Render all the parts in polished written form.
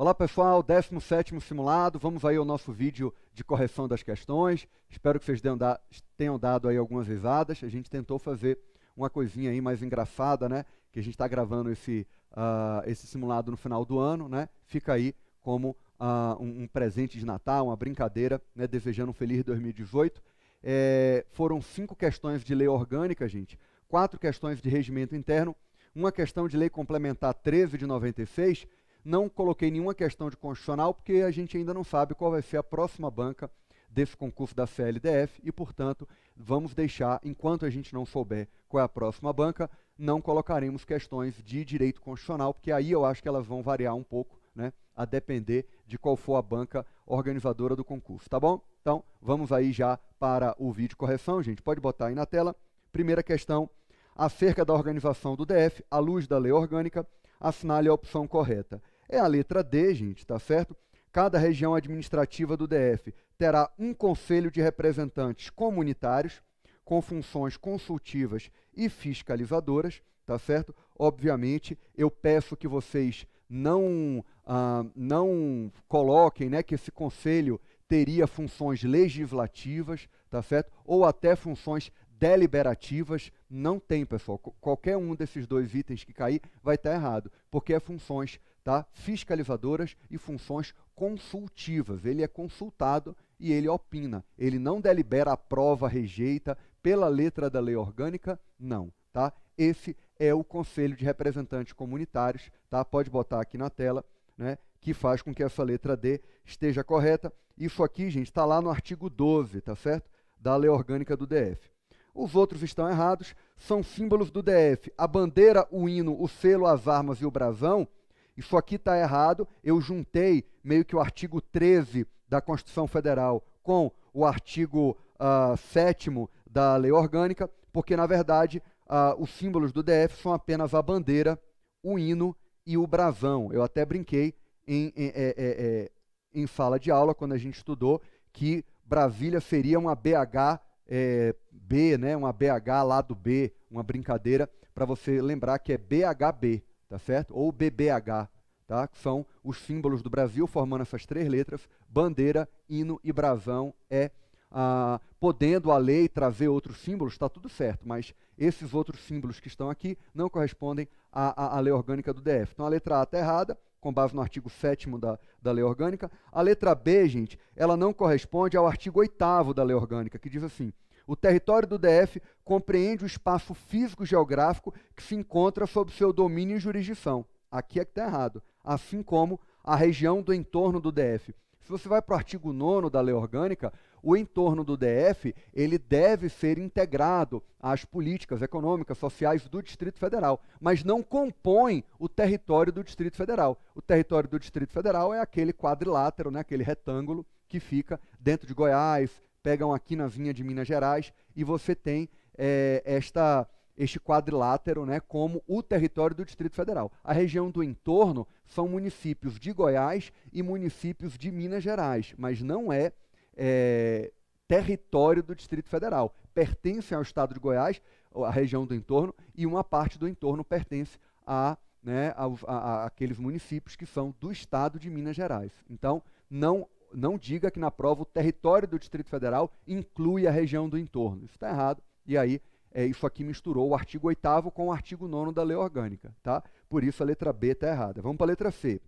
Olá pessoal, 17º simulado, vamos aí ao nosso vídeo de correção das questões. Espero que vocês tenham dado aí algumas risadas. A gente tentou fazer uma coisinha aí mais engraçada, né? Que a gente está gravando esse simulado no final do ano, né? Fica aí como um presente de Natal, uma brincadeira, né? Desejando um feliz 2018. Foram 5 questões de lei orgânica, gente, 4 questões de regimento interno, uma questão de lei complementar 13 de 96. Não coloquei nenhuma questão de constitucional, porque a gente ainda não sabe qual vai ser a próxima banca desse concurso da CLDF e, portanto, vamos deixar, enquanto a gente não souber qual é a próxima banca, não colocaremos questões de direito constitucional, porque aí eu acho que elas vão variar um pouco, né, a depender de qual for a banca organizadora do concurso, tá bom? Então, vamos aí já para o vídeo correção, gente, pode botar aí na tela. Primeira questão, acerca da organização do DF, à luz da lei orgânica, assinale a opção correta. É a letra D, gente, tá certo? Cada região administrativa do DF terá um conselho de representantes comunitários com funções consultivas e fiscalizadoras, tá certo? Obviamente, eu peço que vocês não coloquem, né, que esse conselho teria funções legislativas, tá certo? Ou até funções deliberativas. Não tem, pessoal. Qualquer um desses dois itens que cair vai estar errado, porque é funções, tá, fiscalizadoras e funções consultivas. Ele é consultado e ele opina. Ele não delibera, aprova, rejeita pela letra da lei orgânica, não, tá? Esse é o Conselho de Representantes Comunitários, tá? Pode botar aqui na tela, né, que faz com que essa letra D esteja correta. Isso aqui, gente, está lá no artigo 12, tá certo? Da lei orgânica do DF. Os outros estão errados, são símbolos do DF. A bandeira, o hino, o selo, as armas e o brasão. Isso aqui está errado. Eu juntei meio que o artigo 13 da Constituição Federal com o artigo 7º da lei orgânica, porque, na verdade, os símbolos do DF são apenas a bandeira, o hino e o brasão. Eu até brinquei em sala de aula, quando a gente estudou, que Brasília seria uma BH B, né, uma BH lado B, uma brincadeira para você lembrar que é BHB, tá certo? Ou BBH, tá? Que são os símbolos do Brasil, formando essas 3 letras, bandeira, hino e brasão. Podendo a lei trazer outros símbolos, está tudo certo, mas esses outros símbolos que estão aqui não correspondem à lei orgânica do DF. Então a letra A está errada, com base no artigo 7º da lei orgânica. A letra B, gente, ela não corresponde ao artigo 8º da lei orgânica, que diz assim: o território do DF compreende o espaço físico-geográfico que se encontra sob seu domínio e jurisdição. Aqui é que está errado. Assim como a região do entorno do DF. Se você vai para o artigo 9º da lei orgânica, o entorno do DF ele deve ser integrado às políticas econômicas, sociais do Distrito Federal, mas não compõe o território do Distrito Federal. O território do Distrito Federal é aquele quadrilátero, né, aquele retângulo que fica dentro de Goiás, pegam aqui na vinha de Minas Gerais, e você tem este quadrilátero, né, como o território do Distrito Federal. A região do entorno são municípios de Goiás e municípios de Minas Gerais, mas não é território do Distrito Federal. Pertence ao estado de Goiás, a região do entorno, e uma parte do entorno pertence àqueles municípios que são do estado de Minas Gerais. Então, não diga que na prova o território do Distrito Federal inclui a região do entorno. Isso está errado, e aí isso aqui misturou o artigo 8º com o artigo 9º da lei orgânica, tá? Por isso a letra B está errada. Vamos para a letra C.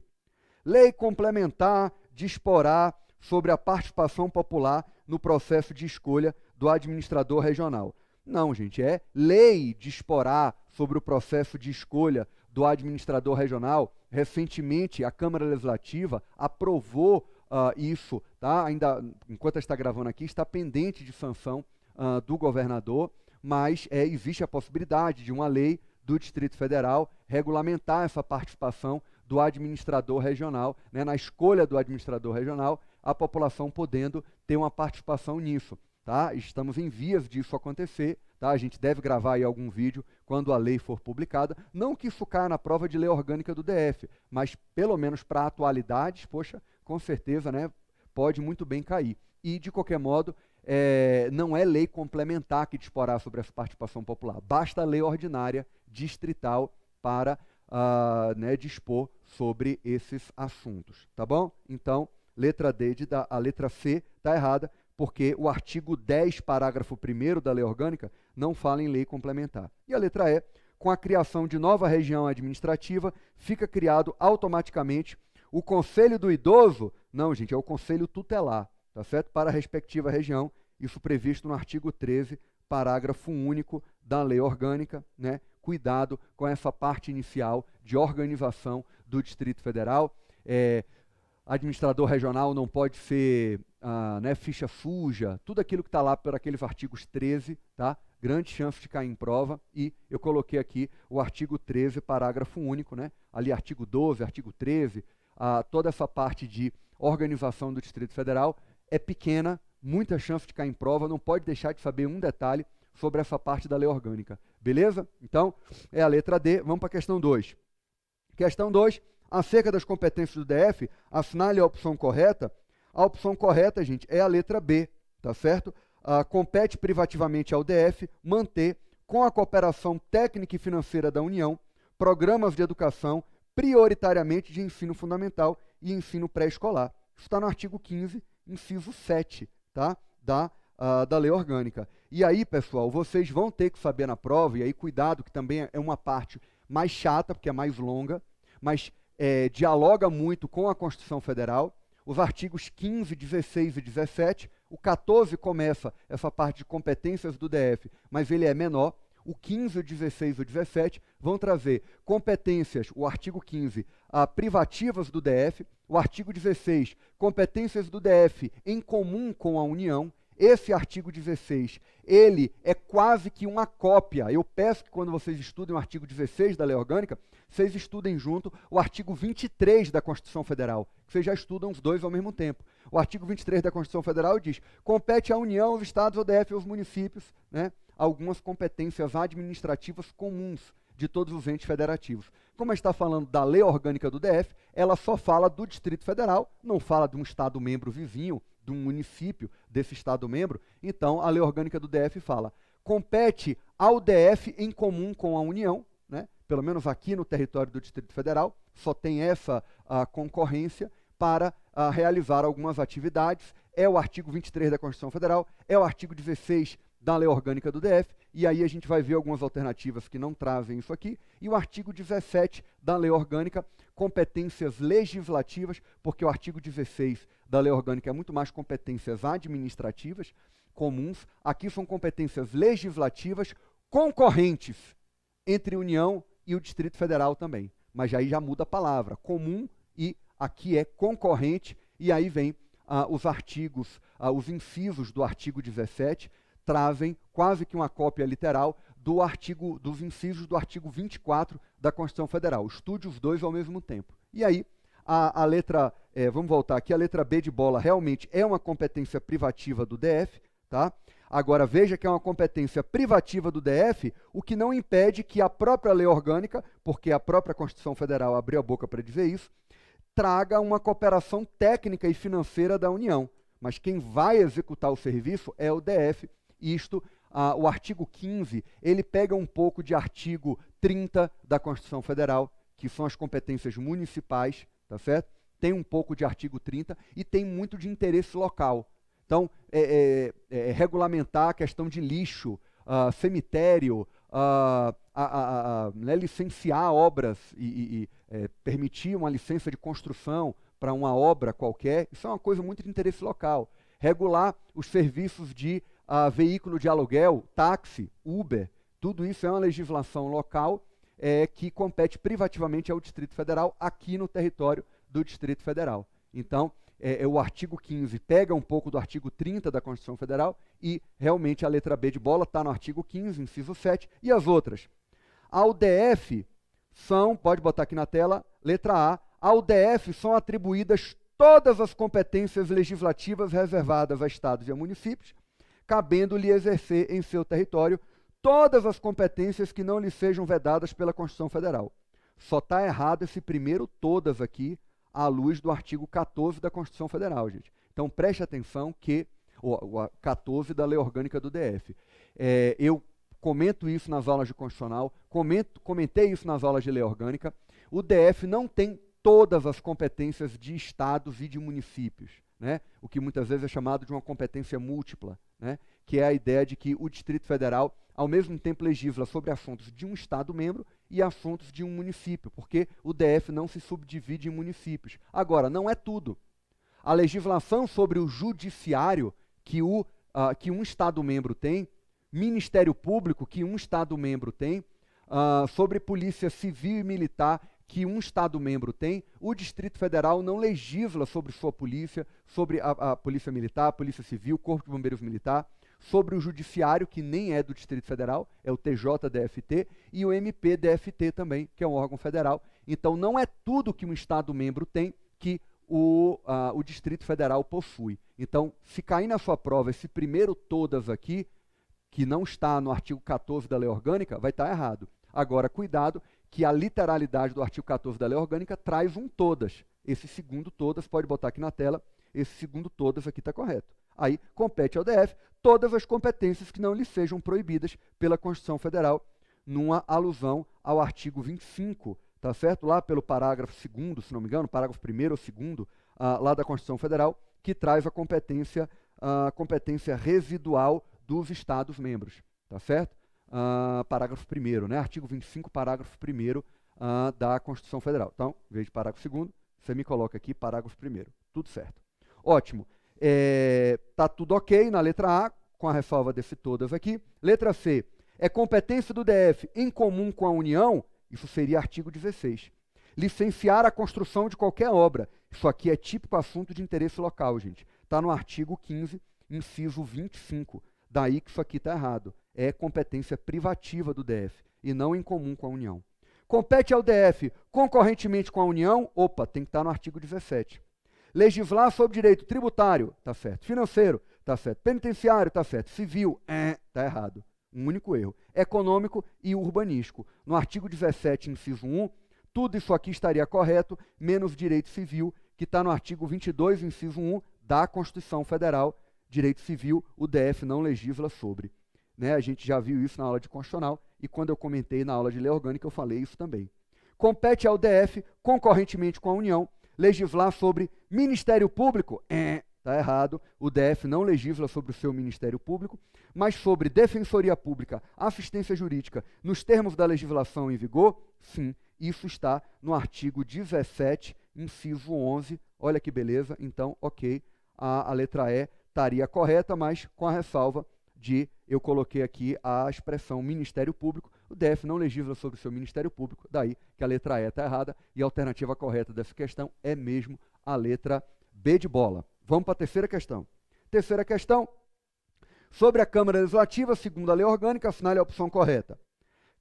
Lei complementar disporá sobre a participação popular no processo de escolha do administrador regional. Não, gente, é lei disporá sobre o processo de escolha do administrador regional. Recentemente, a Câmara Legislativa aprovou isso, tá? Ainda, enquanto está gravando aqui, está pendente de sanção do governador, mas existe a possibilidade de uma lei do Distrito Federal regulamentar essa participação do administrador regional, né, na escolha do administrador regional, a população podendo ter uma participação nisso, tá? Estamos em vias disso acontecer, tá? A gente deve gravar aí algum vídeo quando a lei for publicada, não que isso caia na prova de lei orgânica do DF, mas pelo menos para atualidades, poxa, com certeza, né, pode muito bem cair. E, de qualquer modo, não é lei complementar que disporá sobre essa participação popular, basta a lei ordinária distrital para né, dispor sobre esses assuntos, tá bom? Então, letra D, a letra C está errada, porque o artigo 10, parágrafo 1º da lei orgânica não fala em lei complementar. E a letra E, com a criação de nova região administrativa, fica criado automaticamente o Conselho do Idoso, não, gente, é o Conselho Tutelar, tá certo? Para a respectiva região, isso previsto no artigo 13, parágrafo único da lei orgânica, né? Cuidado com essa parte inicial de organização do Distrito Federal. Administrador regional não pode ser né, ficha suja, tudo aquilo que está lá por aqueles artigos 13, tá? Grande chance de cair em prova, e eu coloquei aqui o artigo 13, parágrafo único, né? Ali artigo 12, artigo 13, toda essa parte de organização do Distrito Federal é pequena, muita chance de cair em prova, não pode deixar de saber um detalhe sobre essa parte da lei orgânica, beleza? Então, é a letra D, vamos para a questão 2. Questão 2, acerca das competências do DF, assinale a opção correta. A opção correta, gente, é a letra B, tá certo? Compete privativamente ao DF manter, com a cooperação técnica e financeira da União, programas de educação prioritariamente de ensino fundamental e ensino pré-escolar. Isso está no artigo 15, inciso 7, tá? Da lei orgânica. E aí, pessoal, vocês vão ter que saber na prova, e aí cuidado, que também é uma parte mais chata, porque é mais longa, mas dialoga muito com a Constituição Federal, os artigos 15, 16 e 17, o 14 começa essa parte de competências do DF, mas ele é menor, o 15, o 16 e o 17 vão trazer competências, o artigo 15, privativas do DF, o artigo 16, competências do DF em comum com a União. Esse artigo 16, ele é quase que uma cópia. Eu peço que quando vocês estudem o artigo 16 da lei orgânica, vocês estudem junto o artigo 23 da Constituição Federal, que vocês já estudam os dois ao mesmo tempo. O artigo 23 da Constituição Federal diz: compete à União, aos estados, ao DF e aos municípios, né, algumas competências administrativas comuns de todos os entes federativos. Como está falando da lei orgânica do DF, ela só fala do Distrito Federal, não fala de um estado membro vizinho, de um município desse estado membro. Então, a lei orgânica do DF fala: compete ao DF em comum com a União, né? Pelo menos aqui no território do Distrito Federal, só tem essa concorrência para realizar algumas atividades. É o artigo 23 da Constituição Federal, é o artigo 16 da lei orgânica do DF, e aí a gente vai ver algumas alternativas que não trazem isso aqui, e o artigo 17 da lei orgânica, competências legislativas, porque o artigo 16 da lei orgânica é muito mais competências administrativas comuns, aqui são competências legislativas concorrentes entre União e o Distrito Federal também, mas aí já muda a palavra, comum, e aqui é concorrente, e aí vem os artigos, os incisos do artigo 17, trazem quase que uma cópia literal dos incisos do artigo 24 da Constituição Federal. Estude os dois ao mesmo tempo. E aí, a letra, vamos voltar aqui, a letra B de bola realmente é uma competência privativa do DF, tá? Agora, veja que é uma competência privativa do DF, o que não impede que a própria lei orgânica, porque a própria Constituição Federal abriu a boca para dizer isso, traga uma cooperação técnica e financeira da União. Mas quem vai executar o serviço é o DF. Isto, o artigo 15, ele pega um pouco de artigo 30 da Constituição Federal, que são as competências municipais, tá certo? Tem um pouco de artigo 30 e tem muito de interesse local. Então, regulamentar a questão de lixo, cemitério, né, licenciar obras e permitir uma licença de construção para uma obra qualquer, isso é uma coisa muito de interesse local. Regular os serviços de veículo de aluguel, táxi, Uber, tudo isso é uma legislação local que compete privativamente ao Distrito Federal, aqui no território do Distrito Federal. Então, o artigo 15 pega um pouco do artigo 30 da Constituição Federal e realmente a letra B de bola está no artigo 15, inciso 7, e as outras. Ao DF são, pode botar aqui na tela, letra A, ao DF são atribuídas todas as competências legislativas reservadas a estados e a municípios, cabendo-lhe exercer em seu território todas as competências que não lhe sejam vedadas pela Constituição Federal. Só está errado esse primeiro todas aqui, à luz do artigo 14 da Constituição Federal, gente. Então, preste atenção que, o 14 da Lei Orgânica do DF. Eu comento isso nas aulas de Constitucional, comentei isso nas aulas de Lei Orgânica, o DF não tem todas as competências de estados e de municípios, né? O que muitas vezes é chamado de uma competência múltipla, né? Que é a ideia de que o Distrito Federal, ao mesmo tempo, legisla sobre assuntos de um estado-membro e assuntos de um município, porque o DF não se subdivide em municípios. Agora, não é tudo. A legislação sobre o judiciário que um estado-membro tem, Ministério Público que um estado-membro tem, sobre polícia civil e militar que um estado-membro tem, o Distrito Federal não legisla sobre sua polícia, sobre a polícia militar, a polícia civil, Corpo de Bombeiros Militar, sobre o judiciário, que nem é do Distrito Federal, é o TJDFT, e o MPDFT também, que é um órgão federal. Então, não é tudo que um estado-membro tem que o Distrito Federal possui. Então, se cair na sua prova esse primeiro todas aqui, que não está no artigo 14 da Lei Orgânica, vai estar errado. Agora, cuidado, que a literalidade do artigo 14 da Lei Orgânica traz um todas. Esse segundo todas, pode botar aqui na tela, esse segundo todas aqui está correto. Aí, compete ao DF todas as competências que não lhe sejam proibidas pela Constituição Federal, numa alusão ao artigo 25, tá certo? Lá pelo parágrafo 2º, se não me engano, parágrafo 1º ou 2º, lá da Constituição Federal, que traz a competência residual dos Estados-membros, tá certo? Parágrafo 1º, né? Artigo 25, parágrafo 1º da Constituição Federal. Então, em vez de parágrafo 2º, você me coloca aqui parágrafo 1º. Tudo certo. Ótimo. Tá tudo ok na letra A, com a ressalva desse todas aqui. Letra C. É competência do DF em comum com a União, isso seria artigo 16. Licenciar a construção de qualquer obra. Isso aqui é típico assunto de interesse local, gente. Está no artigo 15, inciso 25. Daí que isso aqui está errado. É competência privativa do DF e não em comum com a União. Compete ao DF concorrentemente com a União, opa, tem que estar no artigo 17. Legislar sobre direito tributário, tá certo. Financeiro, tá certo. Penitenciário, tá certo. Civil, tá errado. Um único erro. Econômico e urbanístico. No artigo 17, inciso 1, tudo isso aqui estaria correto, menos direito civil, que está no artigo 22, inciso 1, da Constituição Federal. Direito civil, o DF não legisla sobre. Né? A gente já viu isso na aula de Constitucional, e quando eu comentei na aula de Lei Orgânica, eu falei isso também. Compete ao DF, concorrentemente com a União, legislar sobre Ministério Público. Está errado, o DF não legisla sobre o seu Ministério Público, mas sobre Defensoria Pública, assistência jurídica, nos termos da legislação em vigor, sim, isso está no artigo 17, inciso 11. Olha que beleza, então, ok, a letra E estaria correta, mas com a ressalva de, eu coloquei aqui a expressão Ministério Público, o DF não legisla sobre o seu Ministério Público, daí que a letra E está errada, e a alternativa correta dessa questão é mesmo a letra B de bola. Vamos para a terceira questão. Terceira questão, sobre a Câmara Legislativa, segundo a Lei Orgânica, assinale a opção correta.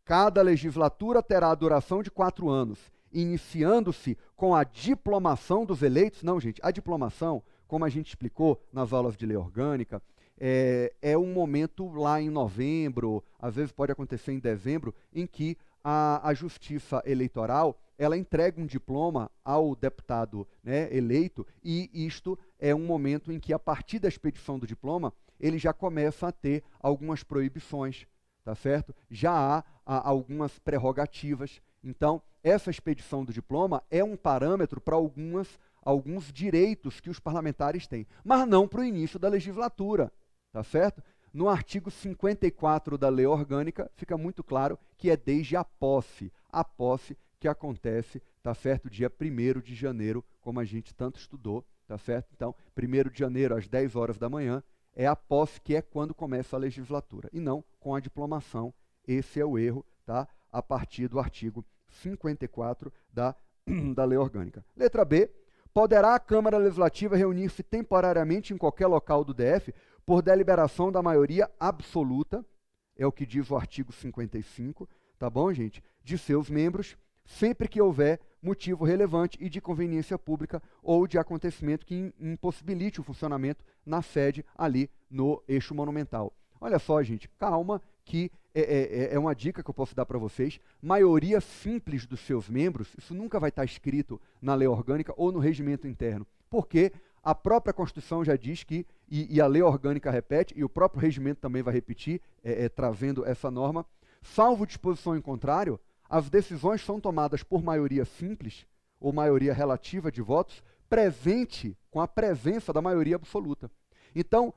Cada legislatura terá a duração de 4 anos, iniciando-se com a diplomação dos eleitos. Não, gente, a diplomação, como a gente explicou nas aulas de Lei Orgânica, é um momento lá em novembro, às vezes pode acontecer em dezembro, em que a Justiça Eleitoral ela entrega um diploma ao deputado, né, eleito, e isto é um momento em que, a partir da expedição do diploma, ele já começa a ter algumas proibições, tá certo? Já há algumas prerrogativas. Então, essa expedição do diploma é um parâmetro para alguns direitos que os parlamentares têm, mas não para o início da legislatura, tá certo? No artigo 54 da Lei Orgânica, fica muito claro que é desde a posse que acontece, tá certo? Dia 1º de janeiro, como a gente tanto estudou, tá certo? Então, 1º de janeiro, às 10 horas da manhã, é a posse, que é quando começa a legislatura, e não com a diplomação. Esse é o erro, tá? A partir do artigo 54 da Lei Orgânica. Letra B. Poderá a Câmara Legislativa reunir-se temporariamente em qualquer local do DF por deliberação da maioria absoluta, é o que diz o artigo 55, tá bom, gente? De seus membros, sempre que houver motivo relevante e de conveniência pública ou de acontecimento que impossibilite o funcionamento na sede ali no eixo monumental. Olha só, gente, calma, que é uma dica que eu posso dar para vocês. Maioria simples dos seus membros, isso nunca vai estar escrito na Lei Orgânica ou no regimento interno, porque a própria Constituição já diz que, e a Lei Orgânica repete, e o próprio regimento também vai repetir, trazendo essa norma, salvo disposição em contrário, as decisões são tomadas por maioria simples ou maioria relativa de votos, presente com a presença da maioria absoluta. Então,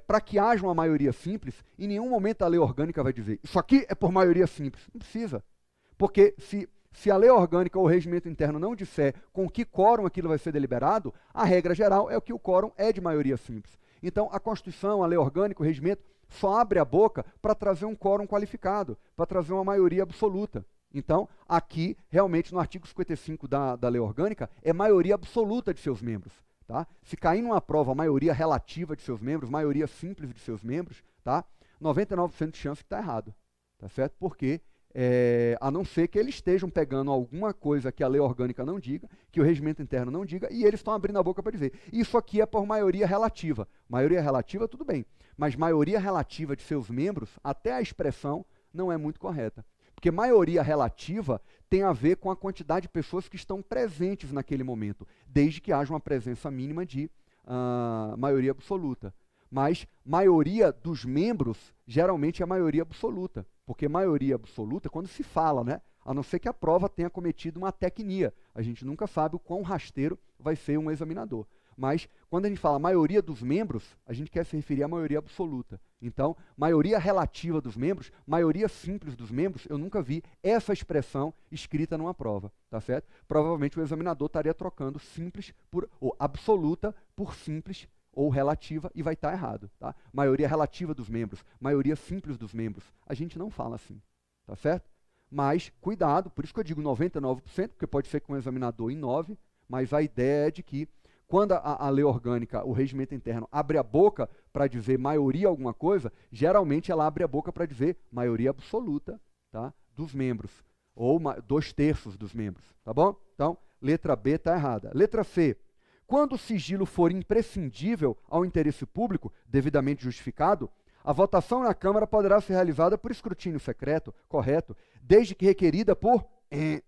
para que haja uma maioria simples, em nenhum momento a lei orgânica vai dizer isso aqui é por maioria simples. Não precisa. Porque se a lei orgânica ou o regimento interno não disser com que quórum aquilo vai ser deliberado, a regra geral é que o quórum é de maioria simples. Então, a Constituição, a lei orgânica, o regimento, só abre a boca para trazer um quórum qualificado, para trazer uma maioria absoluta. Então, aqui, realmente, no artigo 55 da lei orgânica, é maioria absoluta de seus membros. Tá? Se cair numa prova a maioria relativa de seus membros, maioria simples de seus membros, tá? 99% de chance que está errado. Tá certo? Porque, a não ser que eles estejam pegando alguma coisa que a lei orgânica não diga, que o regimento interno não diga, e eles estão abrindo a boca para dizer. Isso aqui é por maioria relativa. Maioria relativa, tudo bem. Mas maioria relativa de seus membros, até a expressão, não é muito correta. Porque maioria relativa tem a ver com a quantidade de pessoas que estão presentes naquele momento, desde que haja uma presença mínima de maioria absoluta. Mas maioria dos membros, geralmente é a maioria absoluta. Porque maioria absoluta, quando se fala, né? A não ser que a prova tenha cometido uma tecnia. A gente nunca sabe o quão rasteiro vai ser um examinador. Mas, quando a gente fala maioria dos membros, a gente quer se referir à maioria absoluta. Então, maioria relativa dos membros, maioria simples dos membros, eu nunca vi essa expressão escrita numa prova, tá certo? Provavelmente o examinador estaria trocando simples ou absoluta por simples ou relativa e vai estar errado, tá? Maioria relativa dos membros, maioria simples dos membros, a gente não fala assim, tá certo? Mas, cuidado, por isso que eu digo 99%, porque pode ser que um examinador inove, mas a ideia é de que quando a lei orgânica, o regimento interno, abre a boca para dizer maioria alguma coisa, geralmente ela abre a boca para dizer maioria absoluta, tá, dos membros, ou 2/3 dos membros, tá bom? Então, letra B está errada. Letra C. Quando o sigilo for imprescindível ao interesse público, devidamente justificado, a votação na Câmara poderá ser realizada por escrutínio secreto, correto, desde que requerida por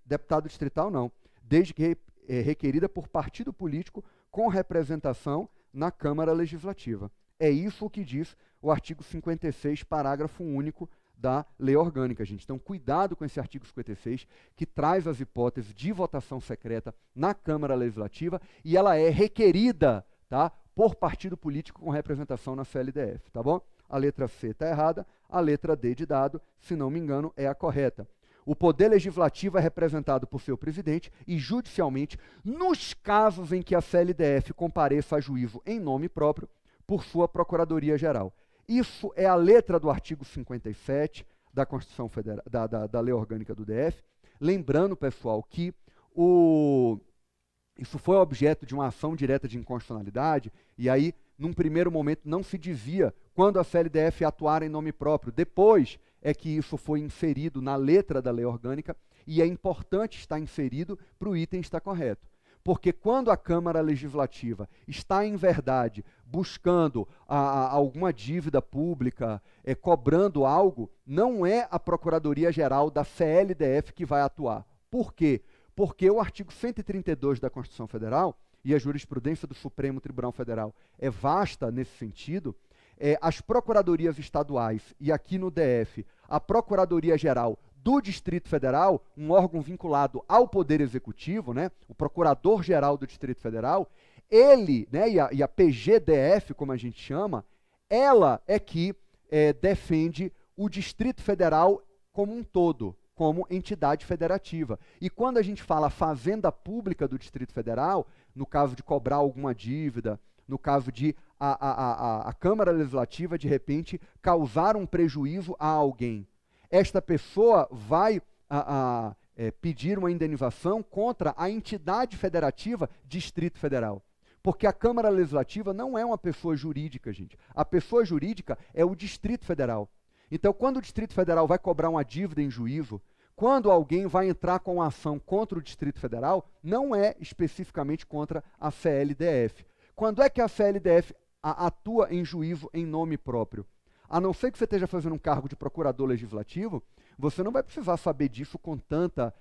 deputado distrital, não, desde que requerida por partido político com representação na Câmara Legislativa. É isso o que diz o artigo 56, parágrafo único da Lei Orgânica, gente. Então, cuidado com esse artigo 56, que traz as hipóteses de votação secreta na Câmara Legislativa, e ela é requerida, tá, por partido político com representação na CLDF, tá bom? A letra C está errada, a letra D de dado, se não me engano, é a correta. O poder legislativo é representado por seu presidente e, judicialmente, nos casos em que a CLDF compareça a juízo em nome próprio, por sua Procuradoria-Geral. Isso é a letra do artigo 57 da Constituição Federal, da Lei Orgânica do DF. Lembrando, pessoal, que isso foi objeto de uma ação direta de inconstitucionalidade, e aí, num primeiro momento, não se dizia quando a CLDF atuar em nome próprio. Depois é que isso foi inserido na letra da lei orgânica, e é importante estar inserido para o item estar correto. Porque quando a Câmara Legislativa está, em verdade, buscando alguma dívida pública, cobrando algo, não é a Procuradoria-Geral da CLDF que vai atuar. Por quê? Porque o artigo 132 da Constituição Federal, e a jurisprudência do Supremo Tribunal Federal é vasta nesse sentido, as procuradorias estaduais, e aqui no DF, a Procuradoria-Geral do Distrito Federal, um órgão vinculado ao Poder Executivo, né, o Procurador-Geral do Distrito Federal, ele, né, e a PGDF, como a gente chama, ela é que defende o Distrito Federal como um todo, como entidade federativa. E quando a gente fala fazenda pública do Distrito Federal, no caso de cobrar alguma dívida, no caso de a Câmara Legislativa, de repente, causar um prejuízo a alguém, esta pessoa vai pedir uma indenização contra a entidade federativa Distrito Federal. Porque a Câmara Legislativa não é uma pessoa jurídica, gente. A pessoa jurídica é o Distrito Federal. Então, quando o Distrito Federal vai cobrar uma dívida em juízo, quando alguém vai entrar com uma ação contra o Distrito Federal, não é especificamente contra a CLDF. Quando é que a CLDF atua em juízo em nome próprio? A não ser que você esteja fazendo um cargo de procurador legislativo, você não vai precisar saber disso com tanta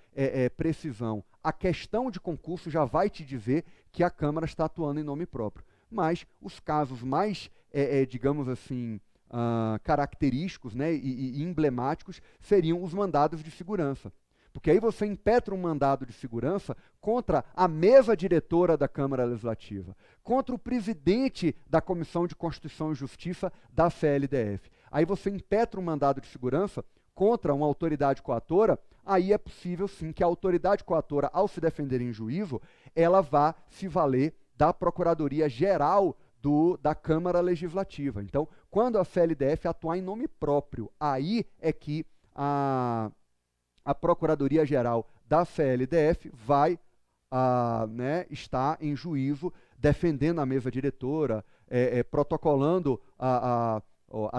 precisão. A questão de concurso já vai te dizer que a Câmara está atuando em nome próprio. Mas os casos mais, digamos assim, característicos, né, e emblemáticos seriam os mandados de segurança. Porque aí você impetra um mandado de segurança contra a mesa diretora da Câmara Legislativa, contra o presidente da Comissão de Constituição e Justiça da CLDF. Aí você impetra um mandado de segurança contra uma autoridade coatora, aí é possível sim que a autoridade coatora, ao se defender em juízo, ela vá se valer da Procuradoria-Geral da Câmara Legislativa. Então, quando a CLDF atuar em nome próprio, aí é que a Procuradoria-Geral da CLDF vai estar em juízo, defendendo a mesa diretora, protocolando a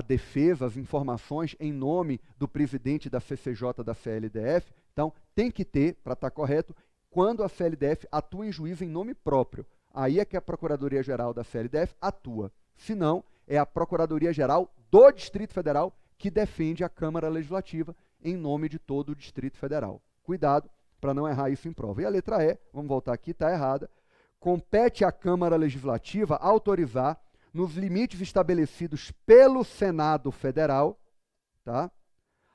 defesa, as informações em nome do presidente da CCJ da CLDF. Então, tem que ter, para estar correto, quando a CLDF atua em juízo em nome próprio. Aí é que a Procuradoria-Geral da CLDF atua. Se não, é a Procuradoria-Geral do Distrito Federal que defende a Câmara Legislativa em nome de todo o Distrito Federal. Cuidado para não errar isso em prova. E a letra E, vamos voltar aqui, está errada. Compete à Câmara Legislativa autorizar, nos limites estabelecidos pelo Senado Federal, tá,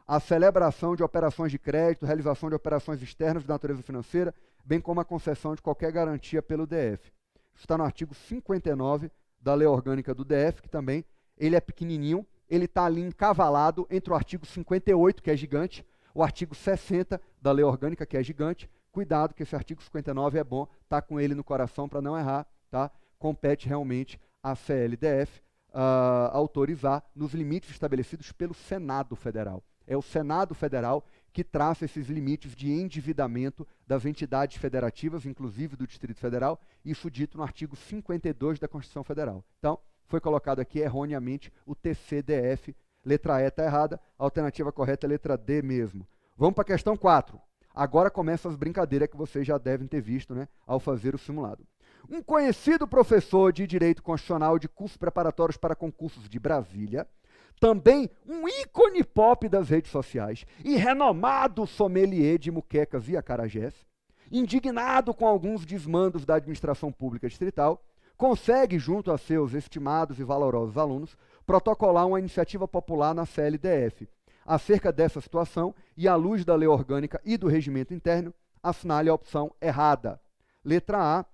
a celebração de operações de crédito, realização de operações externas de natureza financeira, bem como a concessão de qualquer garantia pelo DF. Isso está no artigo 59 da Lei Orgânica do DF, que também ele é pequenininho, ele está ali encavalado entre o artigo 58, que é gigante, o artigo 60 da Lei Orgânica, que é gigante. Cuidado, que esse artigo 59 é bom, tá com ele no coração para não errar, tá? Compete realmente à CLDF autorizar nos limites estabelecidos pelo Senado Federal. É o Senado Federal que traça esses limites de endividamento das entidades federativas, inclusive do Distrito Federal, isso dito no artigo 52 da Constituição Federal. Então, foi colocado aqui erroneamente o TCDF, letra E está errada, a alternativa correta é letra D mesmo. Vamos para a questão 4. Agora começam as brincadeiras que vocês já devem ter visto, né, ao fazer o simulado. Um conhecido professor de Direito Constitucional de cursos preparatórios para concursos de Brasília, também um ícone pop das redes sociais e renomado sommelier de muquecas e acarajés, indignado com alguns desmandos da administração pública distrital, consegue, junto a seus estimados e valorosos alunos, protocolar uma iniciativa popular na CLDF. Acerca dessa situação, e à luz da lei orgânica e do regimento interno, assinale a opção errada. Letra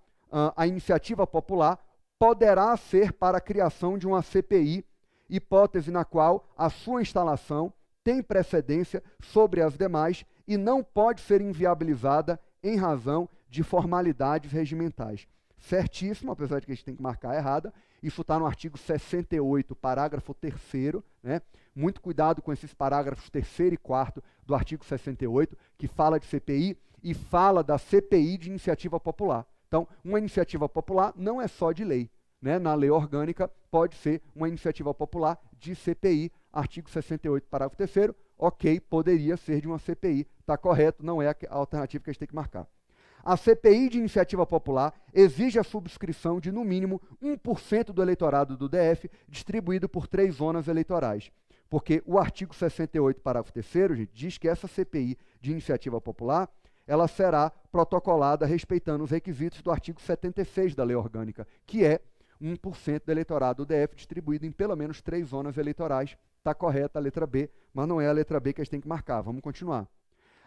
A iniciativa popular poderá ser para a criação de uma CPI, hipótese na qual a sua instalação tem precedência sobre as demais e não pode ser inviabilizada em razão de formalidades regimentais. Certíssimo, apesar de que a gente tem que marcar errada, isso está no artigo 68, parágrafo 3º, né? Muito cuidado com esses parágrafos 3º e 4º do artigo 68, que fala de CPI e fala da CPI de iniciativa popular. Então, uma iniciativa popular não é só de lei, né? Na lei orgânica pode ser uma iniciativa popular de CPI, artigo 68, parágrafo 3º, ok, poderia ser de uma CPI, está correto, não é a alternativa que a gente tem que marcar. A CPI de iniciativa popular exige a subscrição de, no mínimo, 1% do eleitorado do DF, distribuído por 3 zonas eleitorais. Porque o artigo 68, parágrafo 3º, gente, diz que essa CPI de iniciativa popular, ela será protocolada respeitando os requisitos do artigo 76 da Lei Orgânica, que é 1% do eleitorado do DF distribuído em pelo menos 3 zonas eleitorais. Está correta a letra B, mas não é a letra B que a gente tem que marcar. Vamos continuar.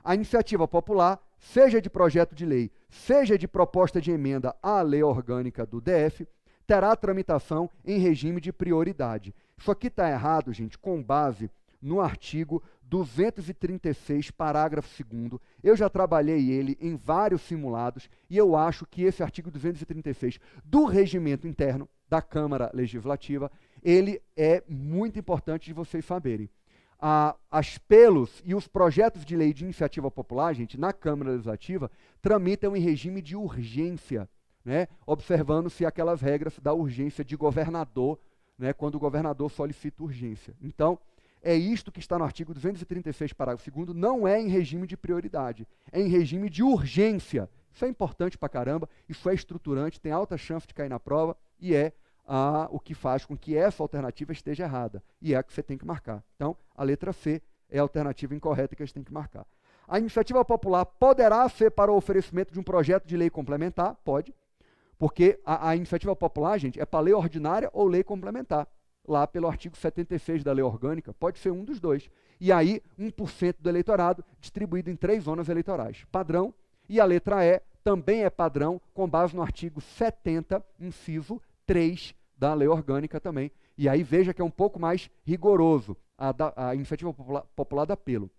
A iniciativa popular, seja de projeto de lei, seja de proposta de emenda à lei orgânica do DF, terá tramitação em regime de prioridade. Isso aqui está errado, gente, com base no artigo 236, parágrafo 2º. Eu já trabalhei ele em vários simulados e eu acho que esse artigo 236 do regimento interno da Câmara Legislativa, ele é muito importante de vocês saberem. As pelos e os projetos de lei de iniciativa popular, gente, na Câmara Legislativa, tramitam em regime de urgência, né? Observando-se aquelas regras da urgência de governador, né? Quando o governador solicita urgência. Então, é isto que está no artigo 236, parágrafo 2º, não é em regime de prioridade, é em regime de urgência. Isso é importante pra caramba, isso é estruturante, tem alta chance de cair na prova e é o que faz com que essa alternativa esteja errada, e é a que você tem que marcar. Então, a letra C é a alternativa incorreta que a gente tem que marcar. A iniciativa popular poderá ser para o oferecimento de um projeto de lei complementar? Pode, porque a iniciativa popular, gente, é para lei ordinária ou lei complementar, lá pelo artigo 76 da lei orgânica, pode ser um dos dois. E aí, 1% do eleitorado distribuído em 3 zonas eleitorais. Padrão. E a letra E também é padrão, com base no artigo 70, inciso 3 da Lei Orgânica também. E aí veja que é um pouco mais rigoroso a iniciativa popular da Pelo.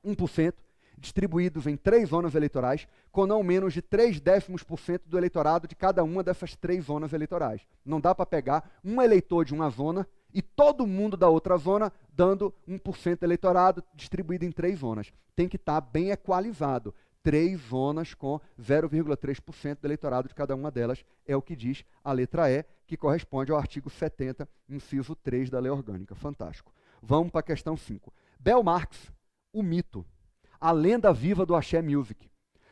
1% distribuídos em 3 zonas eleitorais, com não menos de 0,3% do eleitorado de cada uma dessas 3 zonas eleitorais. Não dá para pegar um eleitor de uma zona e todo mundo da outra zona dando 1% eleitorado distribuído em 3 zonas. Tem que estar bem equalizado. 3 zonas com 0,3% do eleitorado de cada uma delas, é o que diz a letra E, que corresponde ao artigo 70, inciso 3 da Lei Orgânica. Fantástico. Vamos para a questão 5. Bel Marx, o mito, a lenda viva do Axé Music,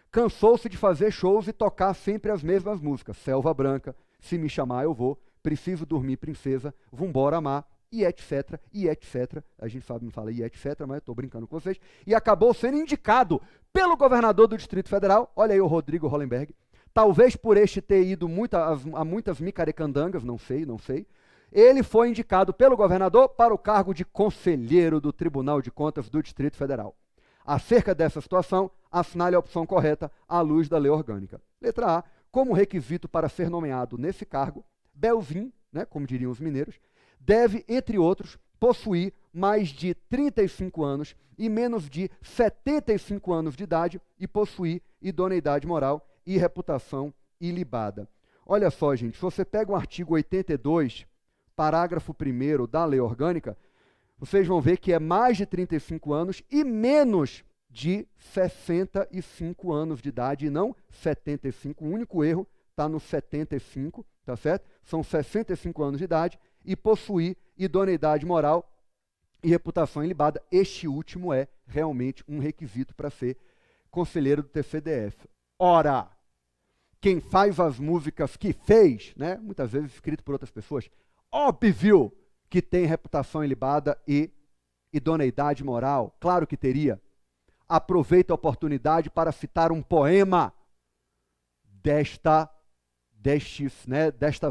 cansou-se de fazer shows e tocar sempre as mesmas músicas. Selva Branca, Se Me Chamar Eu Vou, Preciso Dormir Princesa, Vambora Amar, e etc, e etc. A gente não fala e etc, mas eu estou brincando com vocês. E acabou sendo indicado pelo governador do Distrito Federal, olha aí o Rodrigo Hollenberg, talvez por este ter ido a muitas micarecandangas, não sei. Ele foi indicado pelo governador para o cargo de conselheiro do Tribunal de Contas do Distrito Federal. Acerca dessa situação, assinale a opção correta à luz da Lei Orgânica. Letra A, como requisito para ser nomeado nesse cargo, Belzinho, né, como diriam os mineiros, deve, entre outros, possuir mais de 35 anos e menos de 75 anos de idade e possuir idoneidade moral e reputação ilibada. Olha só, gente, se você pega o artigo 82, parágrafo 1º da Lei Orgânica, vocês vão ver que é mais de 35 anos e menos de 65 anos de idade, e não 75. O único erro está no 75, tá certo? São 65 anos de idade e possuir idoneidade moral e reputação ilibada. Este último é realmente um requisito para ser conselheiro do TCDF. Ora, quem faz as músicas que fez, né, muitas vezes escrito por outras pessoas, óbvio que tem reputação ilibada e idoneidade moral. Claro que teria. Aproveito a oportunidade para citar um poema destas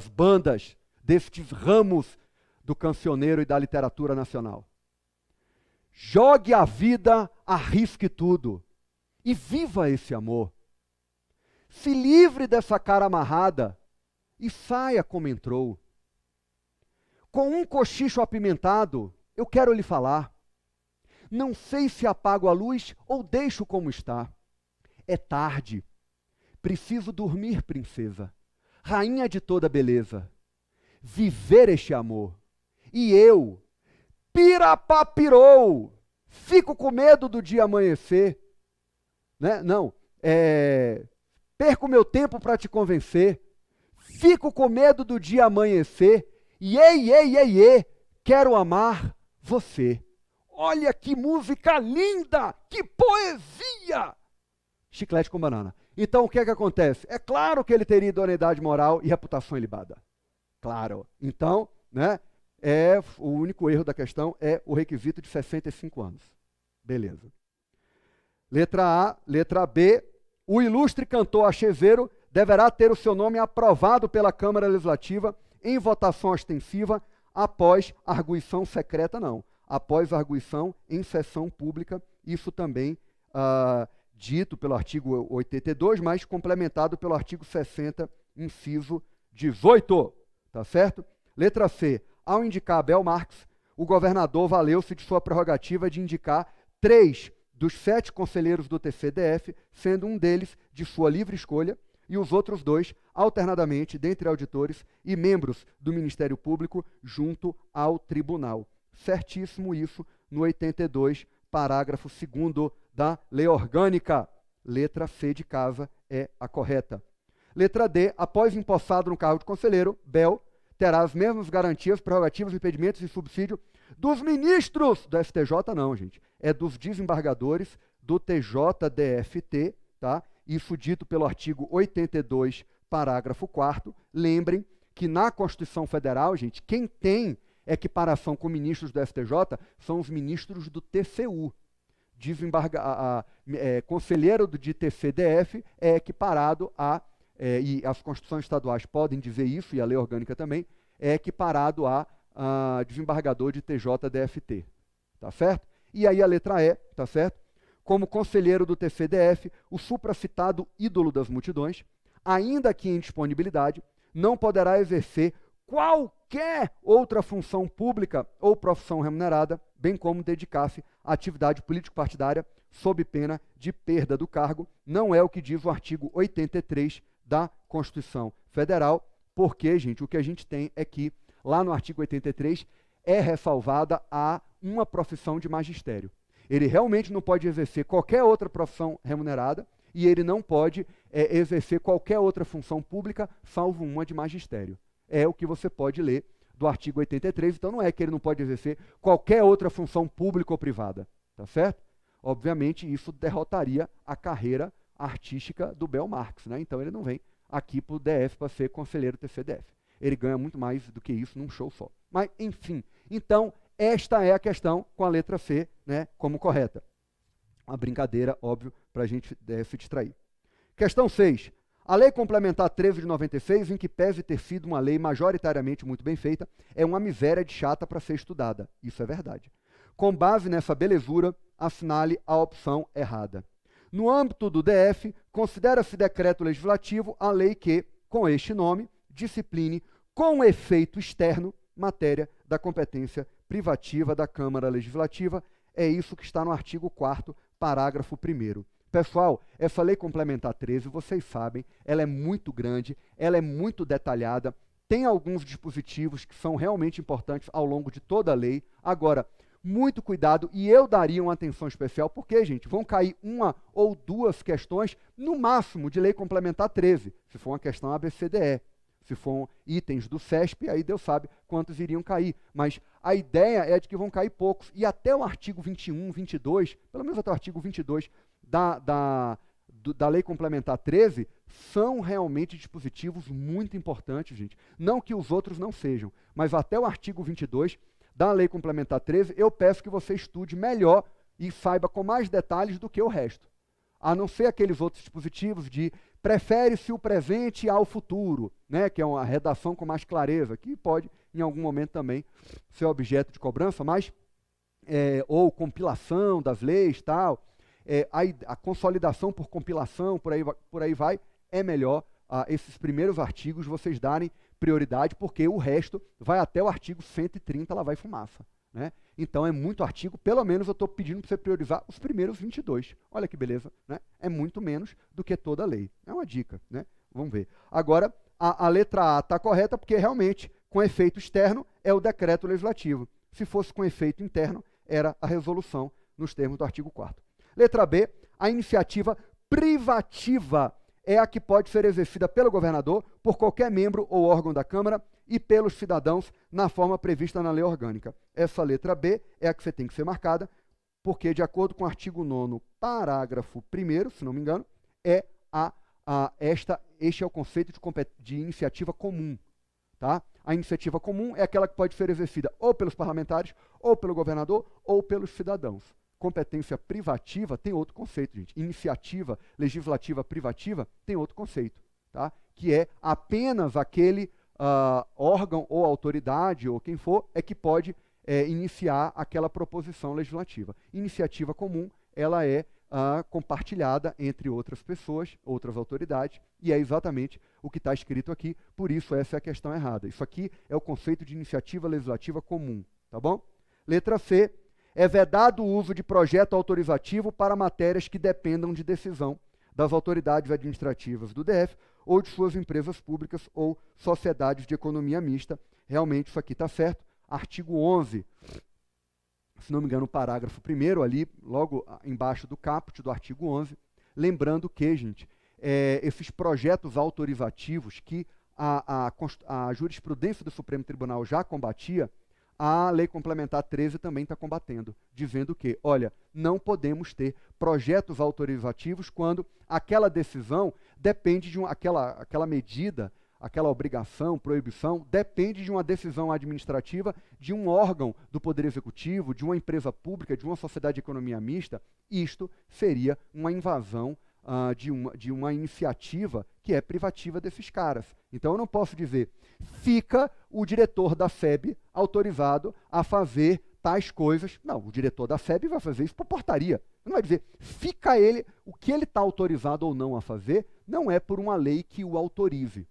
bandas, destes ramos do cancioneiro e da literatura nacional. Jogue a vida, arrisque tudo e viva esse amor. Se livre dessa cara amarrada e saia como entrou. Com um cochicho apimentado, eu quero lhe falar. Não sei se apago a luz ou deixo como está. É tarde. Preciso dormir, princesa, rainha de toda beleza. Viver este amor. E eu, pirapapirou, fico com medo do dia amanhecer. Né? Não, perco meu tempo para te convencer. Fico com medo do dia amanhecer. Iê, quero amar você. Olha que música linda, que poesia! Chiclete com banana. Então, o que é que acontece? É claro que ele teria idoneidade moral e reputação ilibada. Claro. Então, né, o único erro da questão é o requisito de 65 anos. Beleza. Letra A. Letra B. O ilustre cantor acheveiro deverá ter o seu nome aprovado pela Câmara Legislativa em votação ostensiva após arguição secreta, não. Após arguição em sessão pública, isso também dito pelo artigo 82, mas complementado pelo artigo 60, inciso 18. Tá certo? Letra C. Ao indicar Bel Marx, o governador valeu-se de sua prerrogativa de indicar 3 dos 7 conselheiros do TCDF, sendo um deles de sua livre escolha, e os outros 2, alternadamente, dentre auditores e membros do Ministério Público, junto ao tribunal. Certíssimo isso no 82, parágrafo 2º da Lei Orgânica. Letra C de casa é a correta. Letra D. Após empossado no cargo de conselheiro, Bel terá as mesmas garantias, prerrogativas, impedimentos e subsídio dos ministros do STJ, não, gente. É dos desembargadores do TJDFT, tá? Isso dito pelo artigo 82, parágrafo 4º. Lembrem que na Constituição Federal, gente, quem tem equiparação com ministros do STJ são os ministros do TCU. Conselheiro de TCDF é equiparado e as constituições estaduais podem dizer isso, e a lei orgânica também, é equiparado a desembargador de TJDFT. Tá certo? E aí a letra E, tá certo? Como conselheiro do TCDF, o supracitado ídolo das multidões, ainda que em disponibilidade, não poderá exercer qualquer outra função pública ou profissão remunerada, bem como dedicar-se à atividade político-partidária sob pena de perda do cargo. Não é o que diz o artigo 83 da Constituição Federal, porque, gente, o que a gente tem é que, lá no artigo 83, é ressalvada a uma profissão de magistério. Ele realmente não pode exercer qualquer outra profissão remunerada e ele não pode exercer qualquer outra função pública, salvo uma de magistério. É o que você pode ler do artigo 83, então não é que ele não pode exercer qualquer outra função pública ou privada, tá certo? Obviamente, isso derrotaria a carreira artística do Bel Marx, né? Então ele não vem aqui para o DF para ser conselheiro do TCDF. Ele ganha muito mais do que isso num show só. Mas, enfim, então, esta é a questão com a letra C, né, como correta. Uma brincadeira, óbvio, para a gente se distrair. Questão 6. A Lei Complementar 13 de 96, em que pese ter sido uma lei majoritariamente muito bem feita, é uma miséria de chata para ser estudada. Isso é verdade. Com base nessa belezura, assinale a opção errada. No âmbito do DF, considera-se decreto legislativo a lei que, com este nome, discipline com efeito externo matéria da competência privativa da Câmara Legislativa. É isso que está no artigo 4º, parágrafo 1º. Pessoal, essa Lei Complementar 13, vocês sabem, ela é muito grande, ela é muito detalhada, tem alguns dispositivos que são realmente importantes ao longo de toda a lei. Agora, muito cuidado, e eu daria uma atenção especial, porque, gente, vão cair uma ou duas questões, no máximo, de Lei Complementar 13, se for uma questão ABCDE. Se for itens do CESP, aí Deus sabe quantos iriam cair. Mas a ideia é de que vão cair poucos. E até o artigo 21, 22, pelo menos até o artigo 22 da Lei Complementar 13, são realmente dispositivos muito importantes, gente. Não que os outros não sejam, mas até o artigo 22 da Lei Complementar 13, eu peço que você estude melhor e saiba com mais detalhes do que o resto. A não ser aqueles outros dispositivos de prefere-se o presente ao futuro, né, que é uma redação com mais clareza, que pode, em algum momento, também ser objeto de cobrança, mas, ou compilação das leis, tal, a consolidação por compilação, por aí vai, é melhor esses primeiros artigos vocês darem prioridade, porque o resto vai até o artigo 130, lá vai fumaça. Né? Então é muito artigo, pelo menos eu estou pedindo para você priorizar os primeiros 22. Olha que beleza, né? É muito menos do que toda a lei. É uma dica, né? Vamos ver. Agora, a letra A está correta porque realmente, com efeito externo, é o decreto legislativo. Se fosse com efeito interno, era a resolução nos termos do artigo 4º. Letra B, a iniciativa privativa é a que pode ser exercida pelo governador, por qualquer membro ou órgão da Câmara e pelos cidadãos na forma prevista na lei orgânica. Essa letra B é a que você tem que ser marcada, porque, de acordo com o artigo 9º, parágrafo 1º, se não me engano, este é o conceito de iniciativa comum. Tá? A iniciativa comum é aquela que pode ser exercida ou pelos parlamentares, ou pelo governador, ou pelos cidadãos. Competência privativa tem outro conceito, gente. Iniciativa legislativa privativa tem outro conceito, tá? Que é apenas aquele órgão ou autoridade, ou quem for, é que pode iniciar aquela proposição legislativa. Iniciativa comum, ela é compartilhada entre outras pessoas, outras autoridades, e é exatamente o que está escrito aqui, por isso essa é a questão errada. Isso aqui é o conceito de iniciativa legislativa comum, tá bom? Letra C, é vedado o uso de projeto autorizativo para matérias que dependam de decisão das autoridades administrativas do DF ou de suas empresas públicas ou sociedades de economia mista. Realmente isso aqui está certo. Artigo 11, se não me engano, o parágrafo 1º, ali, logo embaixo do caput do artigo 11, lembrando que, gente, esses projetos autorizativos que a jurisprudência do Supremo Tribunal já combatia, a Lei Complementar 13 também está combatendo, dizendo que, olha, não podemos ter projetos autorizativos quando aquela decisão depende de aquela medida, aquela obrigação, proibição, depende de uma decisão administrativa de um órgão do Poder Executivo, de uma empresa pública, de uma sociedade de economia mista. Isto seria uma invasão de uma iniciativa que é privativa desses caras. Então eu não posso dizer, fica o diretor da FEB autorizado a fazer tais coisas. Não, o diretor da FEB vai fazer isso por portaria. Não vai dizer, fica ele, o que ele está autorizado ou não a fazer, não é por uma lei que o autorize.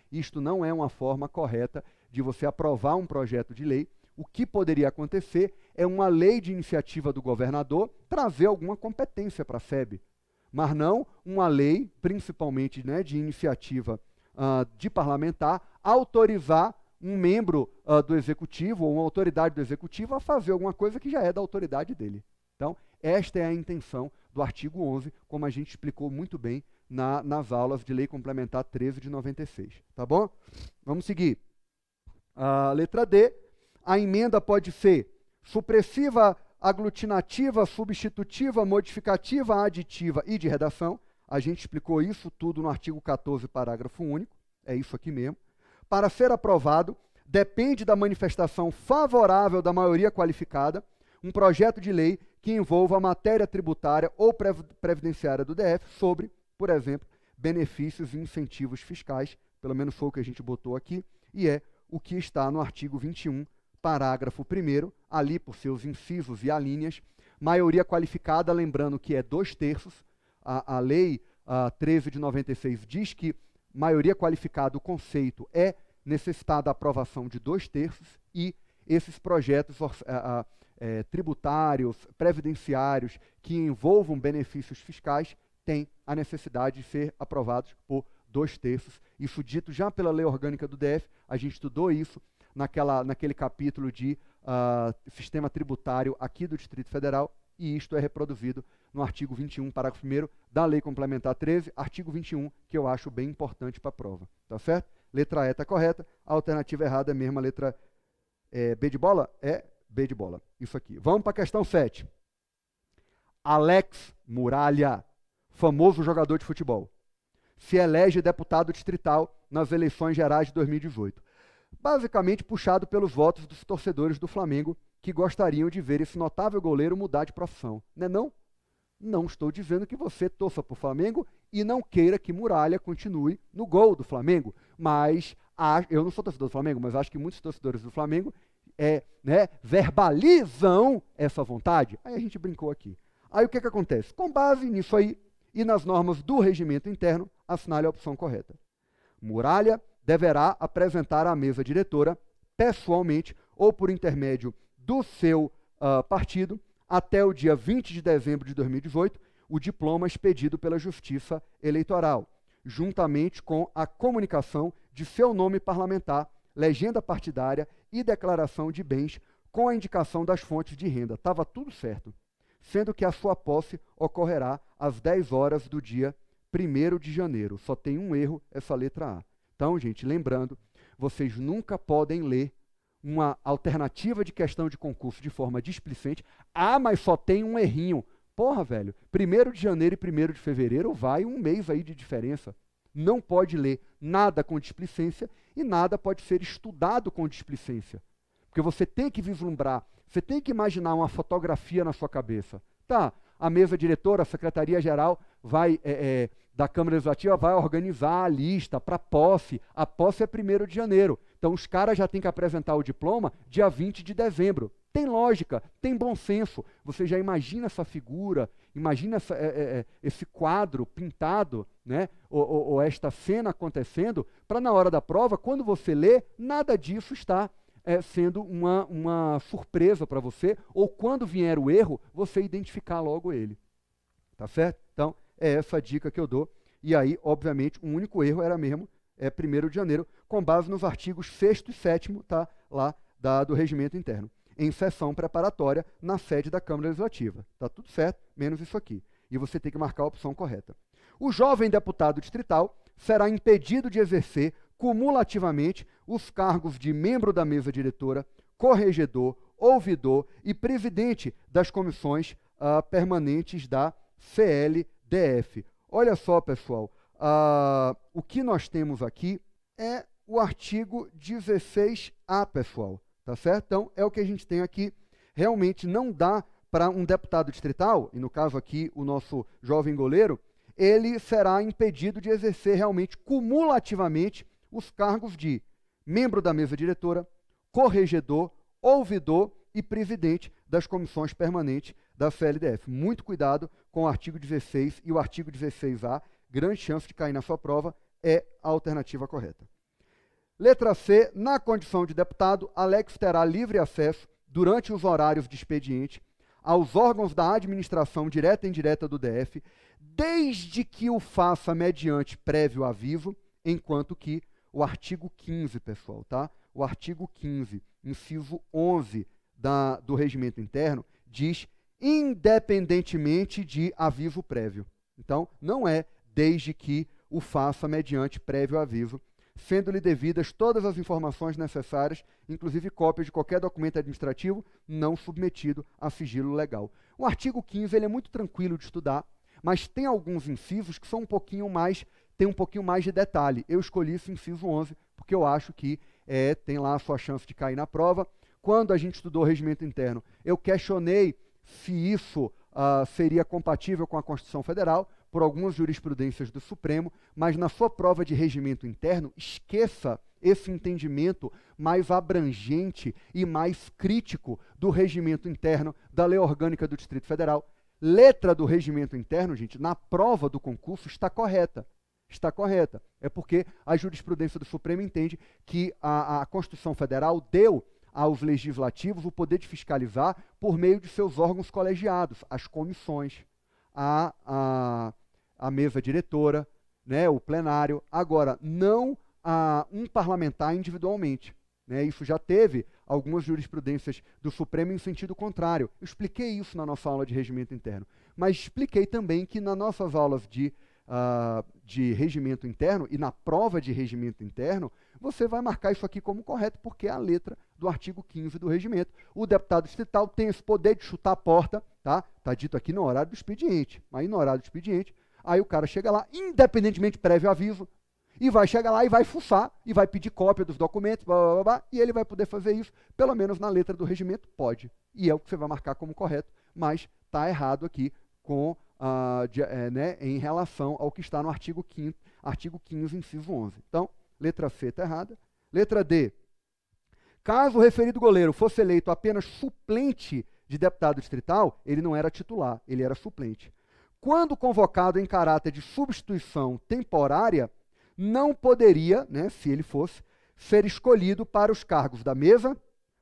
Isto não é uma forma correta de você aprovar um projeto de lei. O que poderia acontecer é uma lei de iniciativa do governador trazer alguma competência para a FEB, mas não uma lei, principalmente, né, de iniciativa de parlamentar, autorizar um membro do executivo ou uma autoridade do executivo a fazer alguma coisa que já é da autoridade dele. Então, esta é a intenção do artigo 11, como a gente explicou muito bem nas aulas de Lei Complementar 13 de 96. Tá bom? Vamos seguir. Letra D. A emenda pode ser supressiva, aglutinativa, substitutiva, modificativa, aditiva e de redação. A gente explicou isso tudo no artigo 14, parágrafo único. É isso aqui mesmo. Para ser aprovado, depende da manifestação favorável da maioria qualificada, um projeto de lei que envolva a matéria tributária ou previdenciária do DF sobre, por exemplo, benefícios e incentivos fiscais, pelo menos foi o que a gente botou aqui, e é o que está no artigo 21, parágrafo 1º, ali por seus incisos e alíneas, maioria qualificada, lembrando que é 2/3, a lei 13 de 96 diz que maioria qualificada, o conceito é necessitar da aprovação de 2/3 e esses projetos tributários, previdenciários que envolvam benefícios fiscais têm a necessidade de ser aprovados por 2/3. Isso dito já pela Lei Orgânica do DF, a gente estudou isso naquele capítulo de sistema tributário aqui do Distrito Federal, e isto é reproduzido no artigo 21, parágrafo 1º da Lei Complementar 13, artigo 21, que eu acho bem importante para a prova. Tá certo? Letra E está correta, a alternativa errada é mesmo a letra B de bola? É B de bola. Isso aqui. Vamos para a questão 7. Alex Muralha, famoso jogador de futebol, se elege deputado distrital nas eleições gerais de 2018. Basicamente puxado pelos votos dos torcedores do Flamengo que gostariam de ver esse notável goleiro mudar de profissão. Não é não? Não estou dizendo que você torça para o Flamengo e não queira que Muralha continue no gol do Flamengo, mas eu não sou torcedor do Flamengo, mas acho que muitos torcedores do Flamengo verbalizam essa vontade. Aí a gente brincou aqui. Aí o que acontece? Com base nisso aí e nas normas do regimento interno, assinale a opção correta. Muralha deverá apresentar à mesa diretora, pessoalmente ou por intermédio do seu partido, até o dia 20 de dezembro de 2018, o diploma expedido pela Justiça Eleitoral, juntamente com a comunicação de seu nome parlamentar, legenda partidária e declaração de bens com a indicação das fontes de renda. Estava tudo certo, sendo que a sua posse ocorrerá às 10 horas do dia 1º de janeiro. Só tem um erro, essa letra A. Então, gente, lembrando, vocês nunca podem ler uma alternativa de questão de concurso de forma displicente. Mas só tem um errinho. Porra, velho, 1º de janeiro e 1º de fevereiro vai um mês aí de diferença. Não pode ler nada com displicência e nada pode ser estudado com displicência. Porque você tem que vislumbrar, você tem que imaginar uma fotografia na sua cabeça. Tá, a mesa diretora, a secretaria-geral da Câmara Legislativa vai organizar a lista para posse. A posse é 1º de janeiro. Então, os caras já têm que apresentar o diploma dia 20 de dezembro. Tem lógica, tem bom senso. Você já imagina essa figura, imagina esse quadro pintado, né? ou esta cena acontecendo, para na hora da prova, quando você lê, nada disso está sendo uma surpresa para você, ou quando vier o erro, você identificar logo ele. Tá certo? Então, é essa a dica que eu dou. E aí, obviamente, o único erro era mesmo 1º de janeiro, com base nos artigos 6º e 7º, tá, lá do regimento interno, em sessão preparatória na sede da Câmara Legislativa. Tá tudo certo, menos isso aqui. E você tem que marcar a opção correta. O jovem deputado distrital será impedido de exercer cumulativamente os cargos de membro da mesa diretora, corregedor, ouvidor e presidente das comissões permanentes da CLDF. Olha só, pessoal, o que nós temos aqui é o artigo 16A, pessoal, tá certo? Então, é o que a gente tem aqui. Realmente não dá para um deputado distrital, e no caso aqui o nosso jovem goleiro, ele será impedido de exercer realmente cumulativamente os cargos de membro da mesa diretora, corregedor, ouvidor e presidente das comissões permanentes da CLDF. Muito cuidado com o artigo 16 e o artigo 16A, grande chance de cair na sua prova, é a alternativa correta. Letra C, na condição de deputado, Alex terá livre acesso, durante os horários de expediente, aos órgãos da administração direta e indireta do DF, desde que o faça mediante prévio aviso, enquanto que o artigo 15, pessoal, tá? O artigo 15, inciso 11 do regimento interno, diz independentemente de aviso prévio. Então, não é desde que o faça mediante prévio aviso, sendo-lhe devidas todas as informações necessárias, inclusive cópias de qualquer documento administrativo não submetido a sigilo legal. O artigo 15 ele é muito tranquilo de estudar, mas tem alguns incisos que são tem um pouquinho mais de detalhe. Eu escolhi esse inciso 11 porque eu acho que tem lá a sua chance de cair na prova. Quando a gente estudou o regimento interno, eu questionei se isso seria compatível com a Constituição Federal, por algumas jurisprudências do Supremo, mas na sua prova de regimento interno, esqueça esse entendimento mais abrangente e mais crítico do regimento interno da Lei Orgânica do Distrito Federal. Letra do regimento interno, gente, na prova do concurso está correta. Está correta. É porque a jurisprudência do Supremo entende que a Constituição Federal deu aos legislativos o poder de fiscalizar por meio de seus órgãos colegiados, as comissões, a mesa diretora, né, o plenário. Agora, não um parlamentar individualmente. Né? Isso já teve algumas jurisprudências do Supremo em sentido contrário. Eu expliquei isso na nossa aula de regimento interno, mas expliquei também que nas nossas aulas de regimento interno e na prova de regimento interno, você vai marcar isso aqui como correto, porque é a letra do artigo 15 do regimento. O deputado distrital tem esse poder de chutar a porta, tá? Está dito aqui no horário do expediente. Aí no horário do expediente, aí o cara chega lá, independentemente de prévio aviso, e vai chegar lá e vai fuçar, e vai pedir cópia dos documentos, blá, blá, blá, blá, e ele vai poder fazer isso, pelo menos na letra do regimento, pode. E é o que você vai marcar como correto, mas está errado aqui com, né, em relação ao que está no artigo 15, inciso 11. Então, letra C está errada. Letra D. Caso o referido goleiro fosse eleito apenas suplente de deputado distrital, ele não era titular, ele era suplente. Quando convocado em caráter de substituição temporária, não poderia, né, se ele fosse, ser escolhido para os cargos da mesa,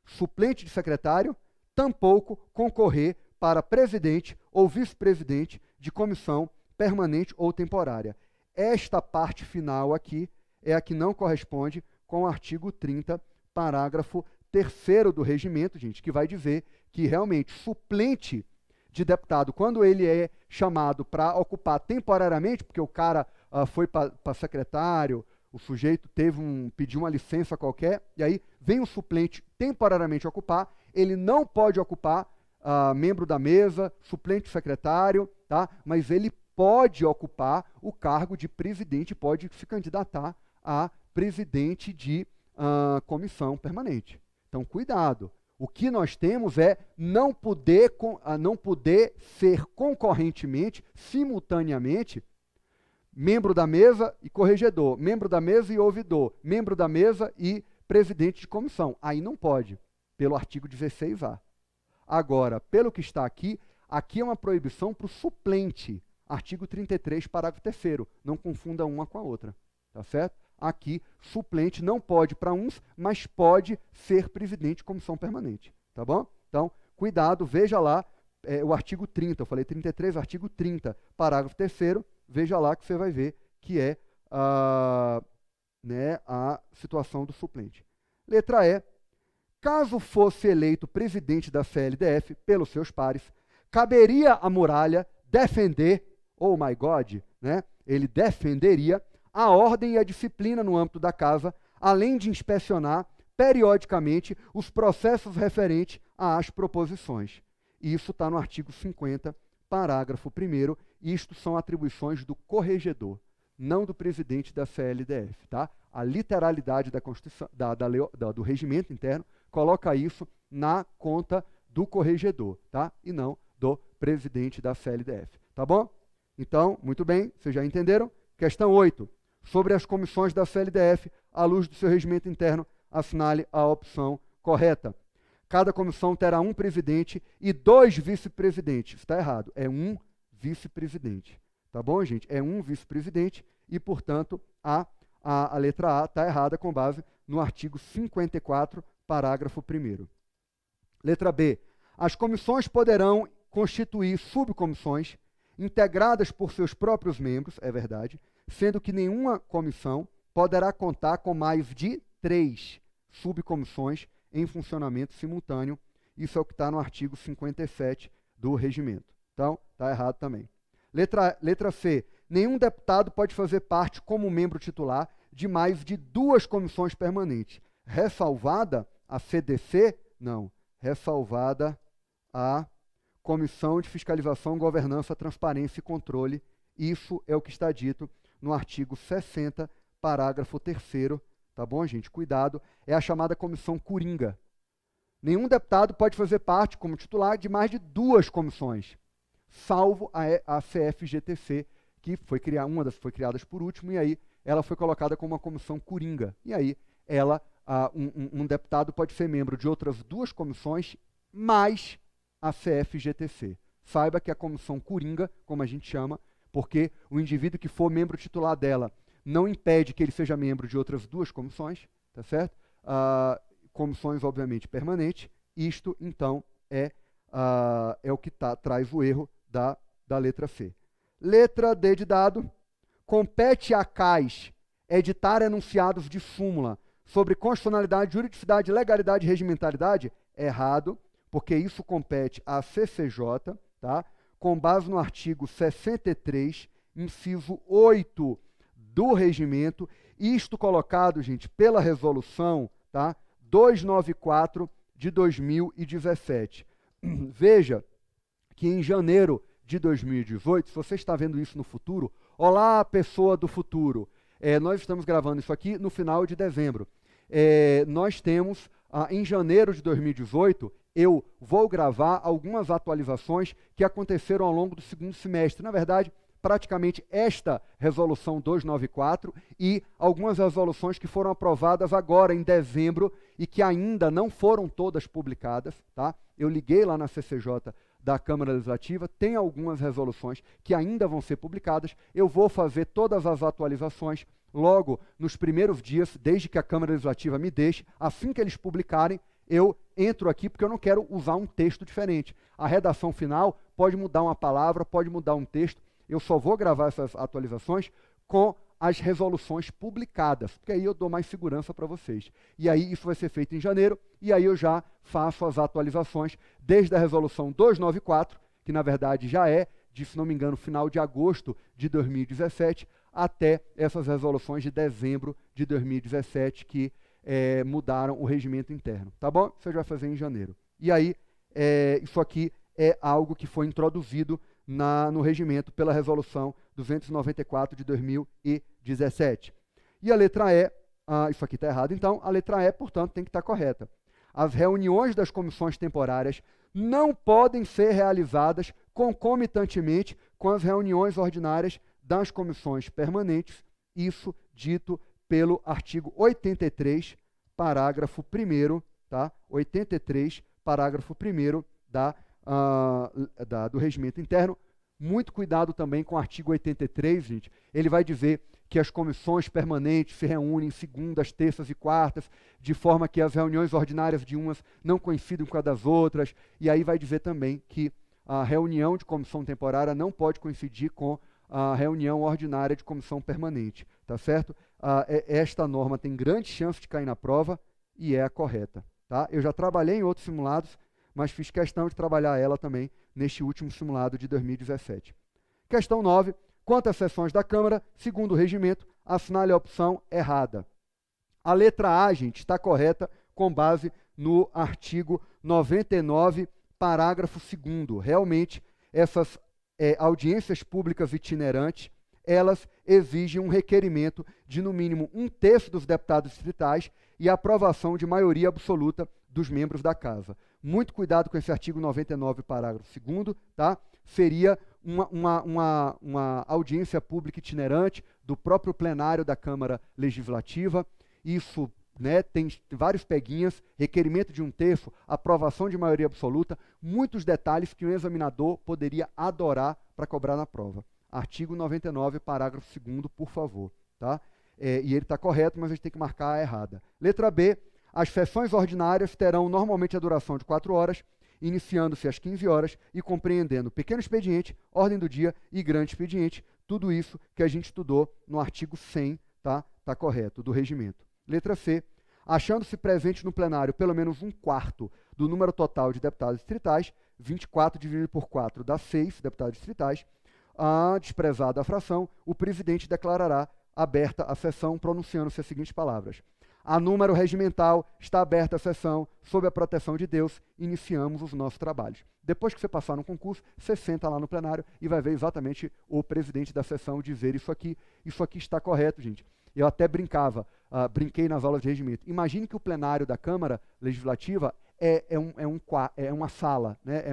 suplente de secretário, tampouco concorrer para presidente ou vice-presidente de comissão permanente ou temporária. Esta parte final aqui é a que não corresponde com o artigo 30, parágrafo 3º do regimento, gente, que vai dizer que realmente suplente de deputado, quando ele é chamado para ocupar temporariamente, porque o cara foi para secretário, o sujeito pediu uma licença qualquer, e aí vem o suplente temporariamente ocupar, ele não pode ocupar membro da mesa, suplente secretário, tá? Mas ele pode ocupar o cargo de presidente, pode se candidatar a presidente de comissão permanente. Então, cuidado. O que nós temos é não poder ser concorrentemente, simultaneamente, membro da mesa e corregedor, membro da mesa e ouvidor, membro da mesa e presidente de comissão. Aí não pode, pelo artigo 16A. Agora, pelo que está aqui é uma proibição para o suplente. Artigo 33, parágrafo 3º. Não confunda uma com a outra. Tá certo? Aqui, suplente não pode para uns, mas pode ser presidente de comissão permanente. Tá bom? Então, cuidado, veja lá o artigo 30. Eu falei 33, artigo 30, parágrafo 3º. Veja lá que você vai ver que é né, a situação do suplente. Letra E. Caso fosse eleito presidente da CLDF pelos seus pares, caberia à muralha defender, oh my God, né? Ele defenderia a ordem e a disciplina no âmbito da casa, além de inspecionar periodicamente os processos referentes às proposições. Isso está no artigo 50, parágrafo 1º, e isto são atribuições do corregedor, não do presidente da CLDF. Tá? A literalidade da Constituição, do regimento interno coloca isso na conta do corregedor, tá? E não do presidente da CLDF. Tá bom? Então, muito bem, vocês já entenderam? Questão 8. Sobre as comissões da CLDF, à luz do seu regimento interno, assinale a opção correta. cada comissão terá um presidente e 2 vice-presidentes. Está errado, é um vice-presidente. Tá bom, gente? É um vice-presidente e, portanto, a letra A está errada com base no artigo 54, parágrafo 1º. Letra B. As comissões poderão constituir subcomissões integradas por seus próprios membros, é verdade, sendo que nenhuma comissão poderá contar com mais de 3 subcomissões em funcionamento simultâneo. Isso é o que está no artigo 57 do regimento. Então, está errado também. Letra C. Nenhum deputado pode fazer parte como membro titular de mais de 2 comissões permanentes. Ressalvada a CDC? Não. Ressalvada a Comissão de Fiscalização, Governança, Transparência e Controle. Isso é o que está dito no artigo 60, parágrafo 3º. Tá bom, gente? Cuidado. É a chamada comissão coringa. Nenhum deputado pode fazer parte, como titular, de mais de 2 comissões, salvo a CFGTC, que foi criada por último, e aí ela foi colocada como uma comissão coringa. E aí um deputado pode ser membro de outras 2 comissões, mais a CFGTC. Saiba que a comissão coringa, como a gente chama, porque o indivíduo que for membro titular dela não impede que ele seja membro de outras 2 comissões, tá certo? Comissões, obviamente, permanentes. Isto, então, é o que traz o erro da letra C. Letra D de dado. Compete à CAS editar enunciados de súmula sobre constitucionalidade, juridicidade, legalidade e regimentalidade? Errado, porque isso compete à CCJ, tá? Com base no artigo 63, inciso 8 do regimento, isto colocado, gente, pela resolução, tá? 294 de 2017. Veja que em janeiro de 2018, se você está vendo isso no futuro, olá, pessoa do futuro, nós estamos gravando isso aqui no final de dezembro. Nós temos, em janeiro de 2018, eu vou gravar algumas atualizações que aconteceram ao longo do segundo semestre. Na verdade, praticamente esta resolução 294 e algumas resoluções que foram aprovadas agora em dezembro e que ainda não foram todas publicadas, tá? Eu liguei lá na CCJ da Câmara Legislativa, tem algumas resoluções que ainda vão ser publicadas. Eu vou fazer todas as atualizações logo nos primeiros dias, desde que a Câmara Legislativa me deixe. Assim que eles publicarem, eu entro aqui porque eu não quero usar um texto diferente. A redação final pode mudar uma palavra, pode mudar um texto. Eu só vou gravar essas atualizações com as resoluções publicadas, porque aí eu dou mais segurança para vocês. E aí isso vai ser feito em janeiro, e aí eu já faço as atualizações desde a resolução 294, que na verdade já é, se não me engano, final de agosto de 2017, até essas resoluções de dezembro de 2017, que mudaram o regimento interno. Tá bom? Isso a gente vai fazer em janeiro. E aí, isso aqui é algo que foi introduzido no regimento pela resolução 294 de 2017. E a letra E, isso aqui está errado, então, a letra E, portanto, tem que estar correta. As reuniões das comissões temporárias não podem ser realizadas concomitantemente com as reuniões ordinárias das comissões permanentes, isso dito pelo artigo 83, parágrafo 1º, tá? 83, parágrafo 1º do regimento interno. Muito cuidado também com o artigo 83, gente. Ele vai dizer que as comissões permanentes se reúnem segundas, terças e quartas, de forma que as reuniões ordinárias de umas não coincidem com a das outras, e aí vai dizer também que a reunião de comissão temporária não pode coincidir com a reunião ordinária de comissão permanente, tá certo? Esta norma tem grande chance de cair na prova e é a correta, tá? Eu já trabalhei em outros simulados, mas fiz questão de trabalhar ela também neste último simulado de 2017. Questão 9. Quanto às sessões da Câmara, segundo o regimento, assinale a opção errada. A letra A, gente, está correta com base no artigo 99, parágrafo 2º. Realmente, essas audiências públicas itinerantes, elas exigem um requerimento de, no mínimo, 1/3 dos deputados distritais e a aprovação de maioria absoluta dos membros da Casa. Muito cuidado com esse artigo 99, parágrafo 2º, tá? Seria uma audiência pública itinerante do próprio plenário da Câmara Legislativa. Isso né, tem vários peguinhas, requerimento de 1/3, aprovação de maioria absoluta, muitos detalhes que o examinador poderia adorar para cobrar na prova. Artigo 99, parágrafo 2º, por favor. Tá? E ele está correto, mas a gente tem que marcar a errada. Letra B, as sessões ordinárias terão normalmente a duração de 4 horas, iniciando-se às 15 horas e compreendendo pequeno expediente, ordem do dia e grande expediente, tudo isso que a gente estudou no artigo 100, tá correto, do regimento. Letra C, achando-se presente no plenário pelo menos 1/4 do número total de deputados distritais, 24 dividido por 4 dá 6 deputados distritais, desprezada a fração, o presidente declarará aberta a sessão, pronunciando-se as seguintes palavras: a número regimental, está aberta a sessão, sob a proteção de Deus, iniciamos os nossos trabalhos. Depois que você passar no concurso, você senta lá no plenário e vai ver exatamente o presidente da sessão dizer isso aqui está correto, gente. Eu até brinquei nas aulas de regimento. Imagine que o plenário da Câmara Legislativa é uma sala, né?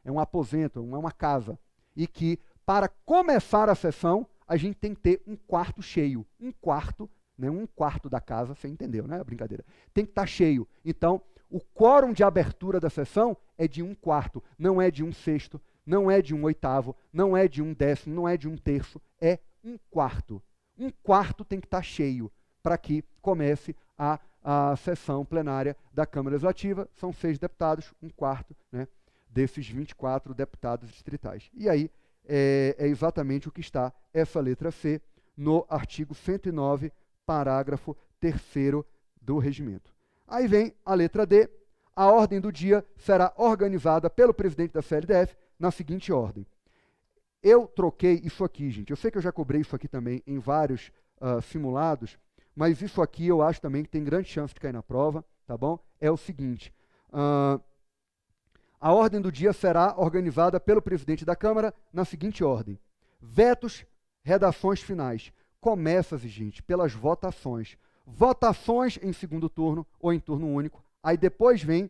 é um aposento, é uma casa, e que, para começar a sessão, a gente tem que ter 1/4 cheio, 1/4, né, 1/4 da casa, você entendeu, né, a brincadeira, tem que estar cheio. Então, o quórum de abertura da sessão é de 1/4, não é de 1/6, não é de 1/8, não é de 1/10, não é de 1/3, é 1/4. 1/4 tem que estar cheio para que comece a sessão plenária da Câmara Legislativa. São 6 deputados, 1/4, né, desses 24 deputados distritais. E aí é exatamente o que está essa letra C no artigo 109, parágrafo 3º do regimento. Aí vem a letra D. A ordem do dia será organizada pelo presidente da CLDF na seguinte ordem. Eu troquei isso aqui, gente. Eu sei que eu já cobrei isso aqui também em vários simulados, mas isso aqui eu acho também que tem grande chance de cair na prova, tá bom? É o seguinte, a ordem do dia será organizada pelo presidente da Câmara na seguinte ordem. Vetos, redações finais. Começa-se, gente, pelas votações. Votações em segundo turno ou em turno único. Aí depois vem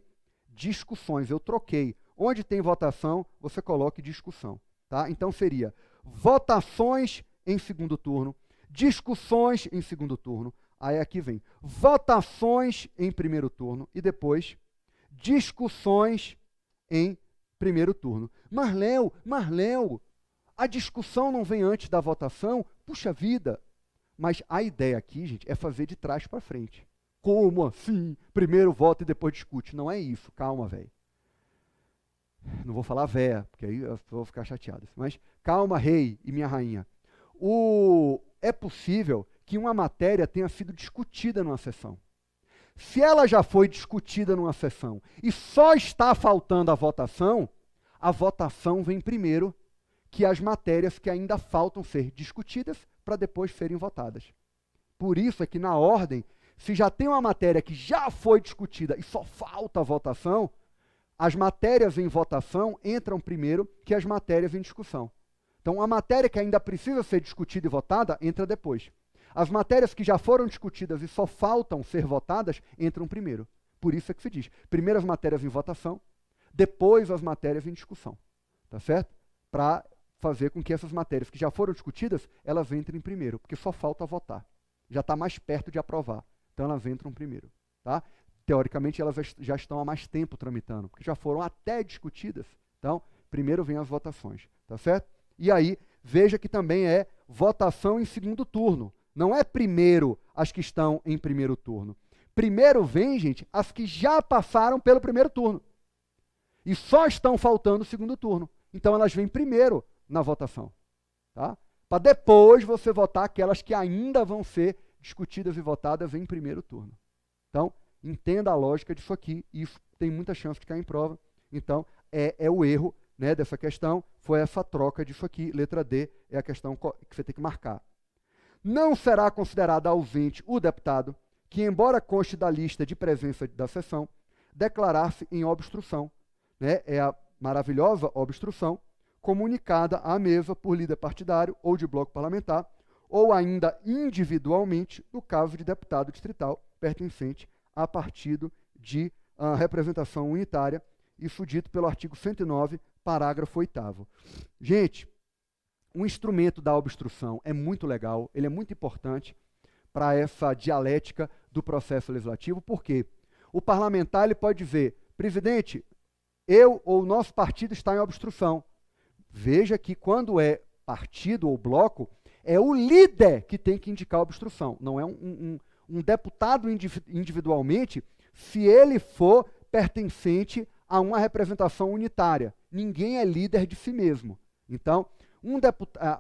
discussões. Eu troquei. Onde tem votação, você coloque discussão. Tá? Então seria votações em segundo turno, discussões em segundo turno. Aí aqui vem votações em primeiro turno e depois discussões em primeiro turno. Mas Léo, a discussão não vem antes da votação? Puxa vida! Mas a ideia aqui, gente, é fazer de trás para frente. Como assim? Primeiro vota e depois discute. Não é isso. Calma, velho. Não vou falar véia, porque aí eu vou ficar chateado. Mas calma, rei e minha rainha. É possível que uma matéria tenha sido discutida numa sessão. Se ela já foi discutida numa sessão e só está faltando a votação vem primeiro que as matérias que ainda faltam ser discutidas para depois serem votadas. Por isso é que na ordem, se já tem uma matéria que já foi discutida e só falta a votação, as matérias em votação entram primeiro que as matérias em discussão. Então, a matéria que ainda precisa ser discutida e votada entra depois. As matérias que já foram discutidas e só faltam ser votadas entram primeiro. Por isso é que se diz, primeiro as matérias em votação, depois as matérias em discussão. Tá certo? Para fazer com que essas matérias que já foram discutidas, elas entrem primeiro, porque só falta votar. Já está mais perto de aprovar. Então, elas entram primeiro. Tá? Teoricamente, elas já estão há mais tempo tramitando, porque já foram até discutidas. Então, primeiro vem as votações. Tá certo? E aí, veja que também é votação em segundo turno. Não é primeiro as que estão em primeiro turno. Primeiro vem, gente, as que já passaram pelo primeiro turno. E só estão faltando o segundo turno. Então, elas vêm primeiro na votação. Tá? Para depois você votar aquelas que ainda vão ser discutidas e votadas em primeiro turno. Então, entenda a lógica disso aqui. Isso tem muita chance de cair em prova. Então, é o erro, né, dessa questão, foi essa troca disso aqui. Letra D é a questão que você tem que marcar. Não será considerado ausente o deputado que, embora conste da lista de presença da sessão, declarar-se em obstrução. Né? É a maravilhosa obstrução comunicada à mesa por líder partidário ou de bloco parlamentar, ou ainda individualmente, no caso de deputado distrital pertencente a partido de representação unitária, isso dito pelo artigo 109, parágrafo 8º. Gente, o instrumento da obstrução é muito legal, ele é muito importante para essa dialética do processo legislativo. Por quê? O parlamentar ele pode dizer, presidente, eu ou o nosso partido está em obstrução. Veja que quando é partido ou bloco, é o líder que tem que indicar a obstrução, não é um deputado individualmente, se ele for pertencente a uma representação unitária. Ninguém é líder de si mesmo. Então,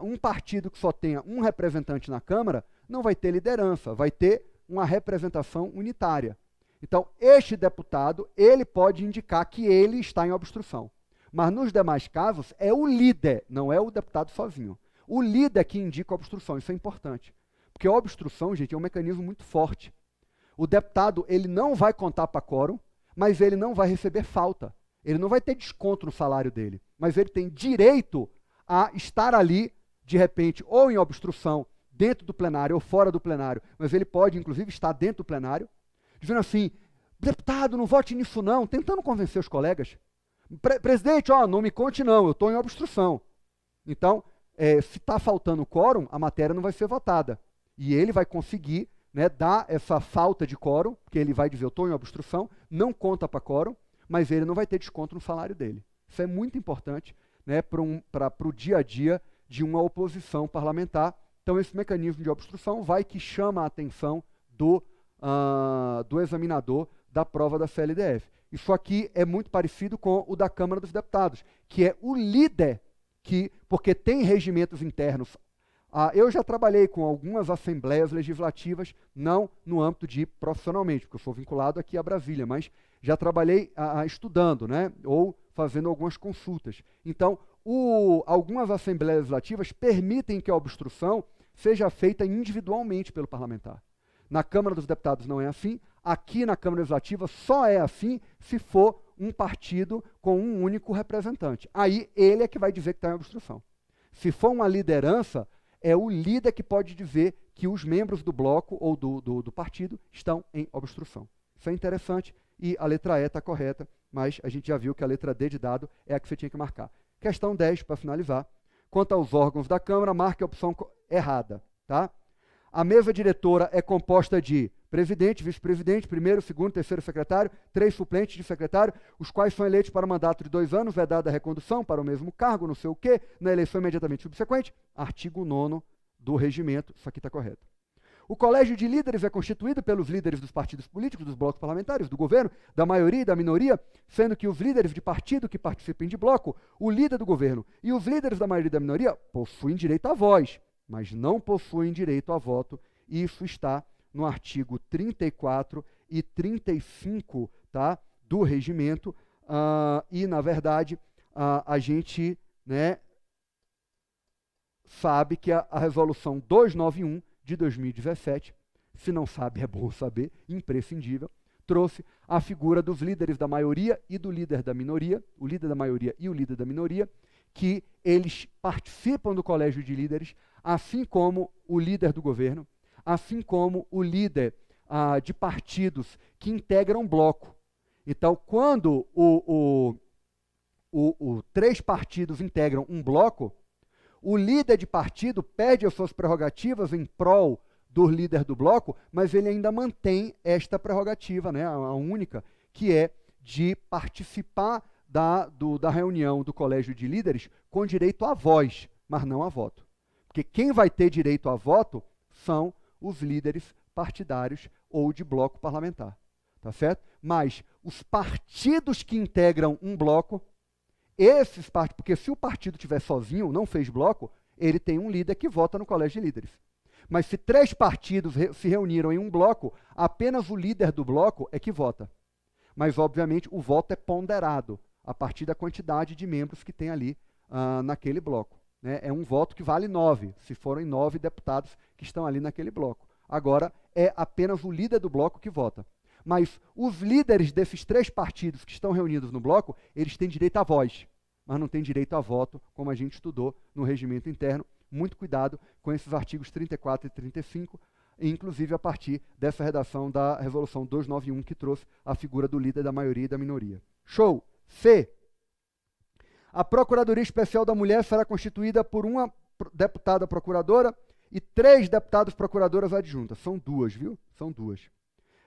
um partido que só tenha um representante na Câmara não vai ter liderança, vai ter uma representação unitária. Então, este deputado, ele pode indicar que ele está em obstrução. Mas nos demais casos, é o líder, não é o deputado sozinho. O líder que indica a obstrução, isso é importante. Porque a obstrução, gente, é um mecanismo muito forte. O deputado, ele não vai contar para quórum, mas ele não vai receber falta. Ele não vai ter desconto no salário dele, mas ele tem direito a estar ali, de repente, ou em obstrução, dentro do plenário ou fora do plenário, mas ele pode, inclusive, estar dentro do plenário, dizendo assim, deputado, não vote nisso não, tentando convencer os colegas. Presidente, não me conte não, eu estou em obstrução. Então, se está faltando quórum, a matéria não vai ser votada. E ele vai conseguir, né, dar essa falta de quórum, porque ele vai dizer, eu estou em obstrução, não conta para quórum, mas ele não vai ter desconto no salário dele. Isso é muito importante, né, para o dia a dia de uma oposição parlamentar. Então, esse mecanismo de obstrução vai que chama a atenção do examinador da prova da CLDF. Isso aqui é muito parecido com o da Câmara dos Deputados, que é o líder porque tem regimentos internos. Eu já trabalhei com algumas assembleias legislativas, não no âmbito de profissionalmente, porque eu sou vinculado aqui a Brasília, mas já trabalhei estudando, né, ou fazendo algumas consultas. Então, algumas assembleias legislativas permitem que a obstrução seja feita individualmente pelo parlamentar. Na Câmara dos Deputados não é assim, aqui na Câmara Legislativa só é assim se for um partido com um único representante. Aí ele é que vai dizer que está em obstrução. Se for uma liderança, é o líder que pode dizer que os membros do bloco ou do partido estão em obstrução. Isso é interessante e a letra E está correta, mas a gente já viu que a letra D de dado é a que você tinha que marcar. Questão 10, para finalizar. Quanto aos órgãos da Câmara, marque a opção errada. Tá? A mesa diretora é composta de presidente, vice-presidente, primeiro, segundo, terceiro secretário, 3 suplentes de secretário, os quais são eleitos para mandato de 2 anos, vedada a recondução para o mesmo cargo, não sei o quê, na eleição imediatamente subsequente. Artigo 9º do regimento, isso aqui está correto. O colégio de líderes é constituído pelos líderes dos partidos políticos, dos blocos parlamentares, do governo, da maioria e da minoria, sendo que os líderes de partido que participem de bloco, o líder do governo e os líderes da maioria e da minoria possuem direito à voz, mas não possuem direito a voto. Isso está no artigo 34 e 35, tá, do regimento, e, na verdade, a gente, né, sabe que a resolução 291 de 2017, se não sabe, é bom saber, imprescindível, trouxe a figura dos líderes da maioria e do líder da minoria, o líder da maioria e o líder da minoria, que eles participam do colégio de líderes, assim como o líder do governo, assim como o líder de partidos que integram bloco. Então, quando 3 partidos integram um bloco, o líder de partido perde as suas prerrogativas em prol do líder do bloco, mas ele ainda mantém esta prerrogativa, né, a única, que é de participar da reunião do colégio de líderes com direito à voz, mas não a voto. Porque quem vai ter direito a voto são os líderes partidários ou de bloco parlamentar, tá certo? Mas os partidos que integram um bloco, esses partidos, porque se o partido estiver sozinho, não fez bloco, ele tem um líder que vota no colégio de líderes. Mas se 3 partidos se reuniram em um bloco, apenas o líder do bloco é que vota. Mas, obviamente, o voto é ponderado a partir da quantidade de membros que tem ali naquele bloco. Né? É um voto que vale 9, se forem 9 deputados que estão ali naquele bloco. Agora, é apenas o líder do bloco que vota. Mas os líderes desses 3 partidos que estão reunidos no bloco, eles têm direito à voz, mas não têm direito a voto, como a gente estudou no regimento interno. Muito cuidado com esses artigos 34 e 35, inclusive a partir dessa redação da Resolução 291, que trouxe a figura do líder da maioria e da minoria. Show! C. A Procuradoria Especial da Mulher será constituída por uma deputada procuradora e 3 deputadas procuradoras adjuntas. São 2, viu? São 2.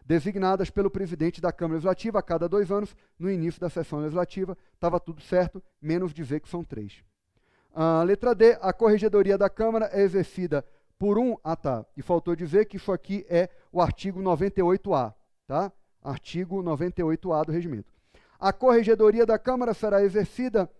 designadas pelo presidente da Câmara Legislativa a cada 2 anos, no início da sessão legislativa. Estava tudo certo, menos dizer que são 3. Letra D, a corregedoria da Câmara é exercida por um... e faltou dizer que isso aqui é o artigo 98A, tá? Artigo 98A do regimento. A corregedoria da Câmara será exercida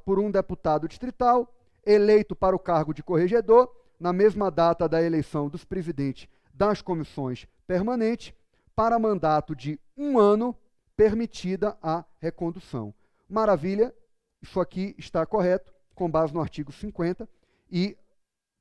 por um deputado distrital, eleito para o cargo de corregedor, na mesma data da eleição dos presidentes das comissões permanentes, para mandato de 1 ano, permitida a recondução. Maravilha, isso aqui está correto, com base no artigo 50, e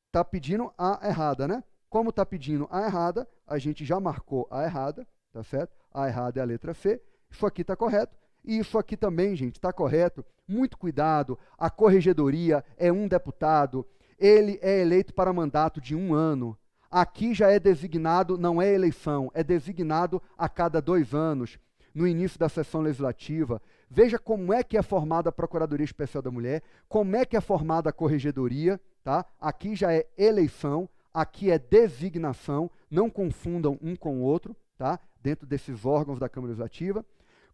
está pedindo a errada, né? Como está pedindo a errada, a gente já marcou a errada, tá certo? A errada é a letra C, isso aqui está correto, e isso aqui também, gente, está correto. Muito cuidado, a corregedoria é um deputado, ele é eleito para mandato de 1 ano. Aqui já é designado, não é eleição, é designado a cada 2 anos, no início da sessão legislativa. Veja como é que é formada a Procuradoria Especial da Mulher, como é que é formada a corregedoria, tá? Aqui já é eleição, aqui é designação, não confundam um com o outro, tá? Dentro desses órgãos da Câmara Legislativa.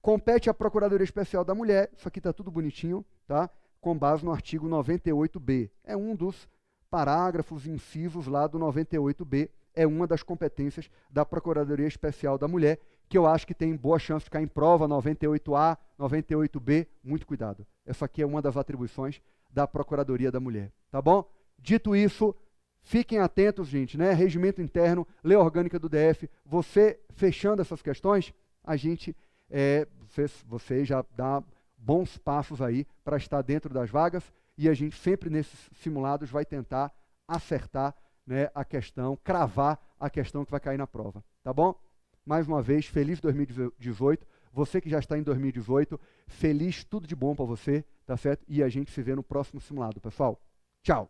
Compete à Procuradoria Especial da Mulher, isso aqui está tudo bonitinho, tá? Com base no artigo 98B. É um dos parágrafos, incisos lá do 98B, é uma das competências da Procuradoria Especial da Mulher, que eu acho que tem boa chance de cair em prova, 98A, 98B, muito cuidado. Essa aqui é uma das atribuições da Procuradoria da Mulher, tá bom? Dito isso, fiquem atentos, gente, né? Regimento interno, lei orgânica do DF, você fechando essas questões, a gente, você já dá bons passos aí para estar dentro das vagas, e a gente sempre nesses simulados vai tentar acertar, né, a questão, cravar a questão que vai cair na prova, tá bom? Mais uma vez, feliz 2018. Você que já está em 2018, feliz, tudo de bom para você, tá certo? E a gente se vê no próximo simulado, pessoal. Tchau!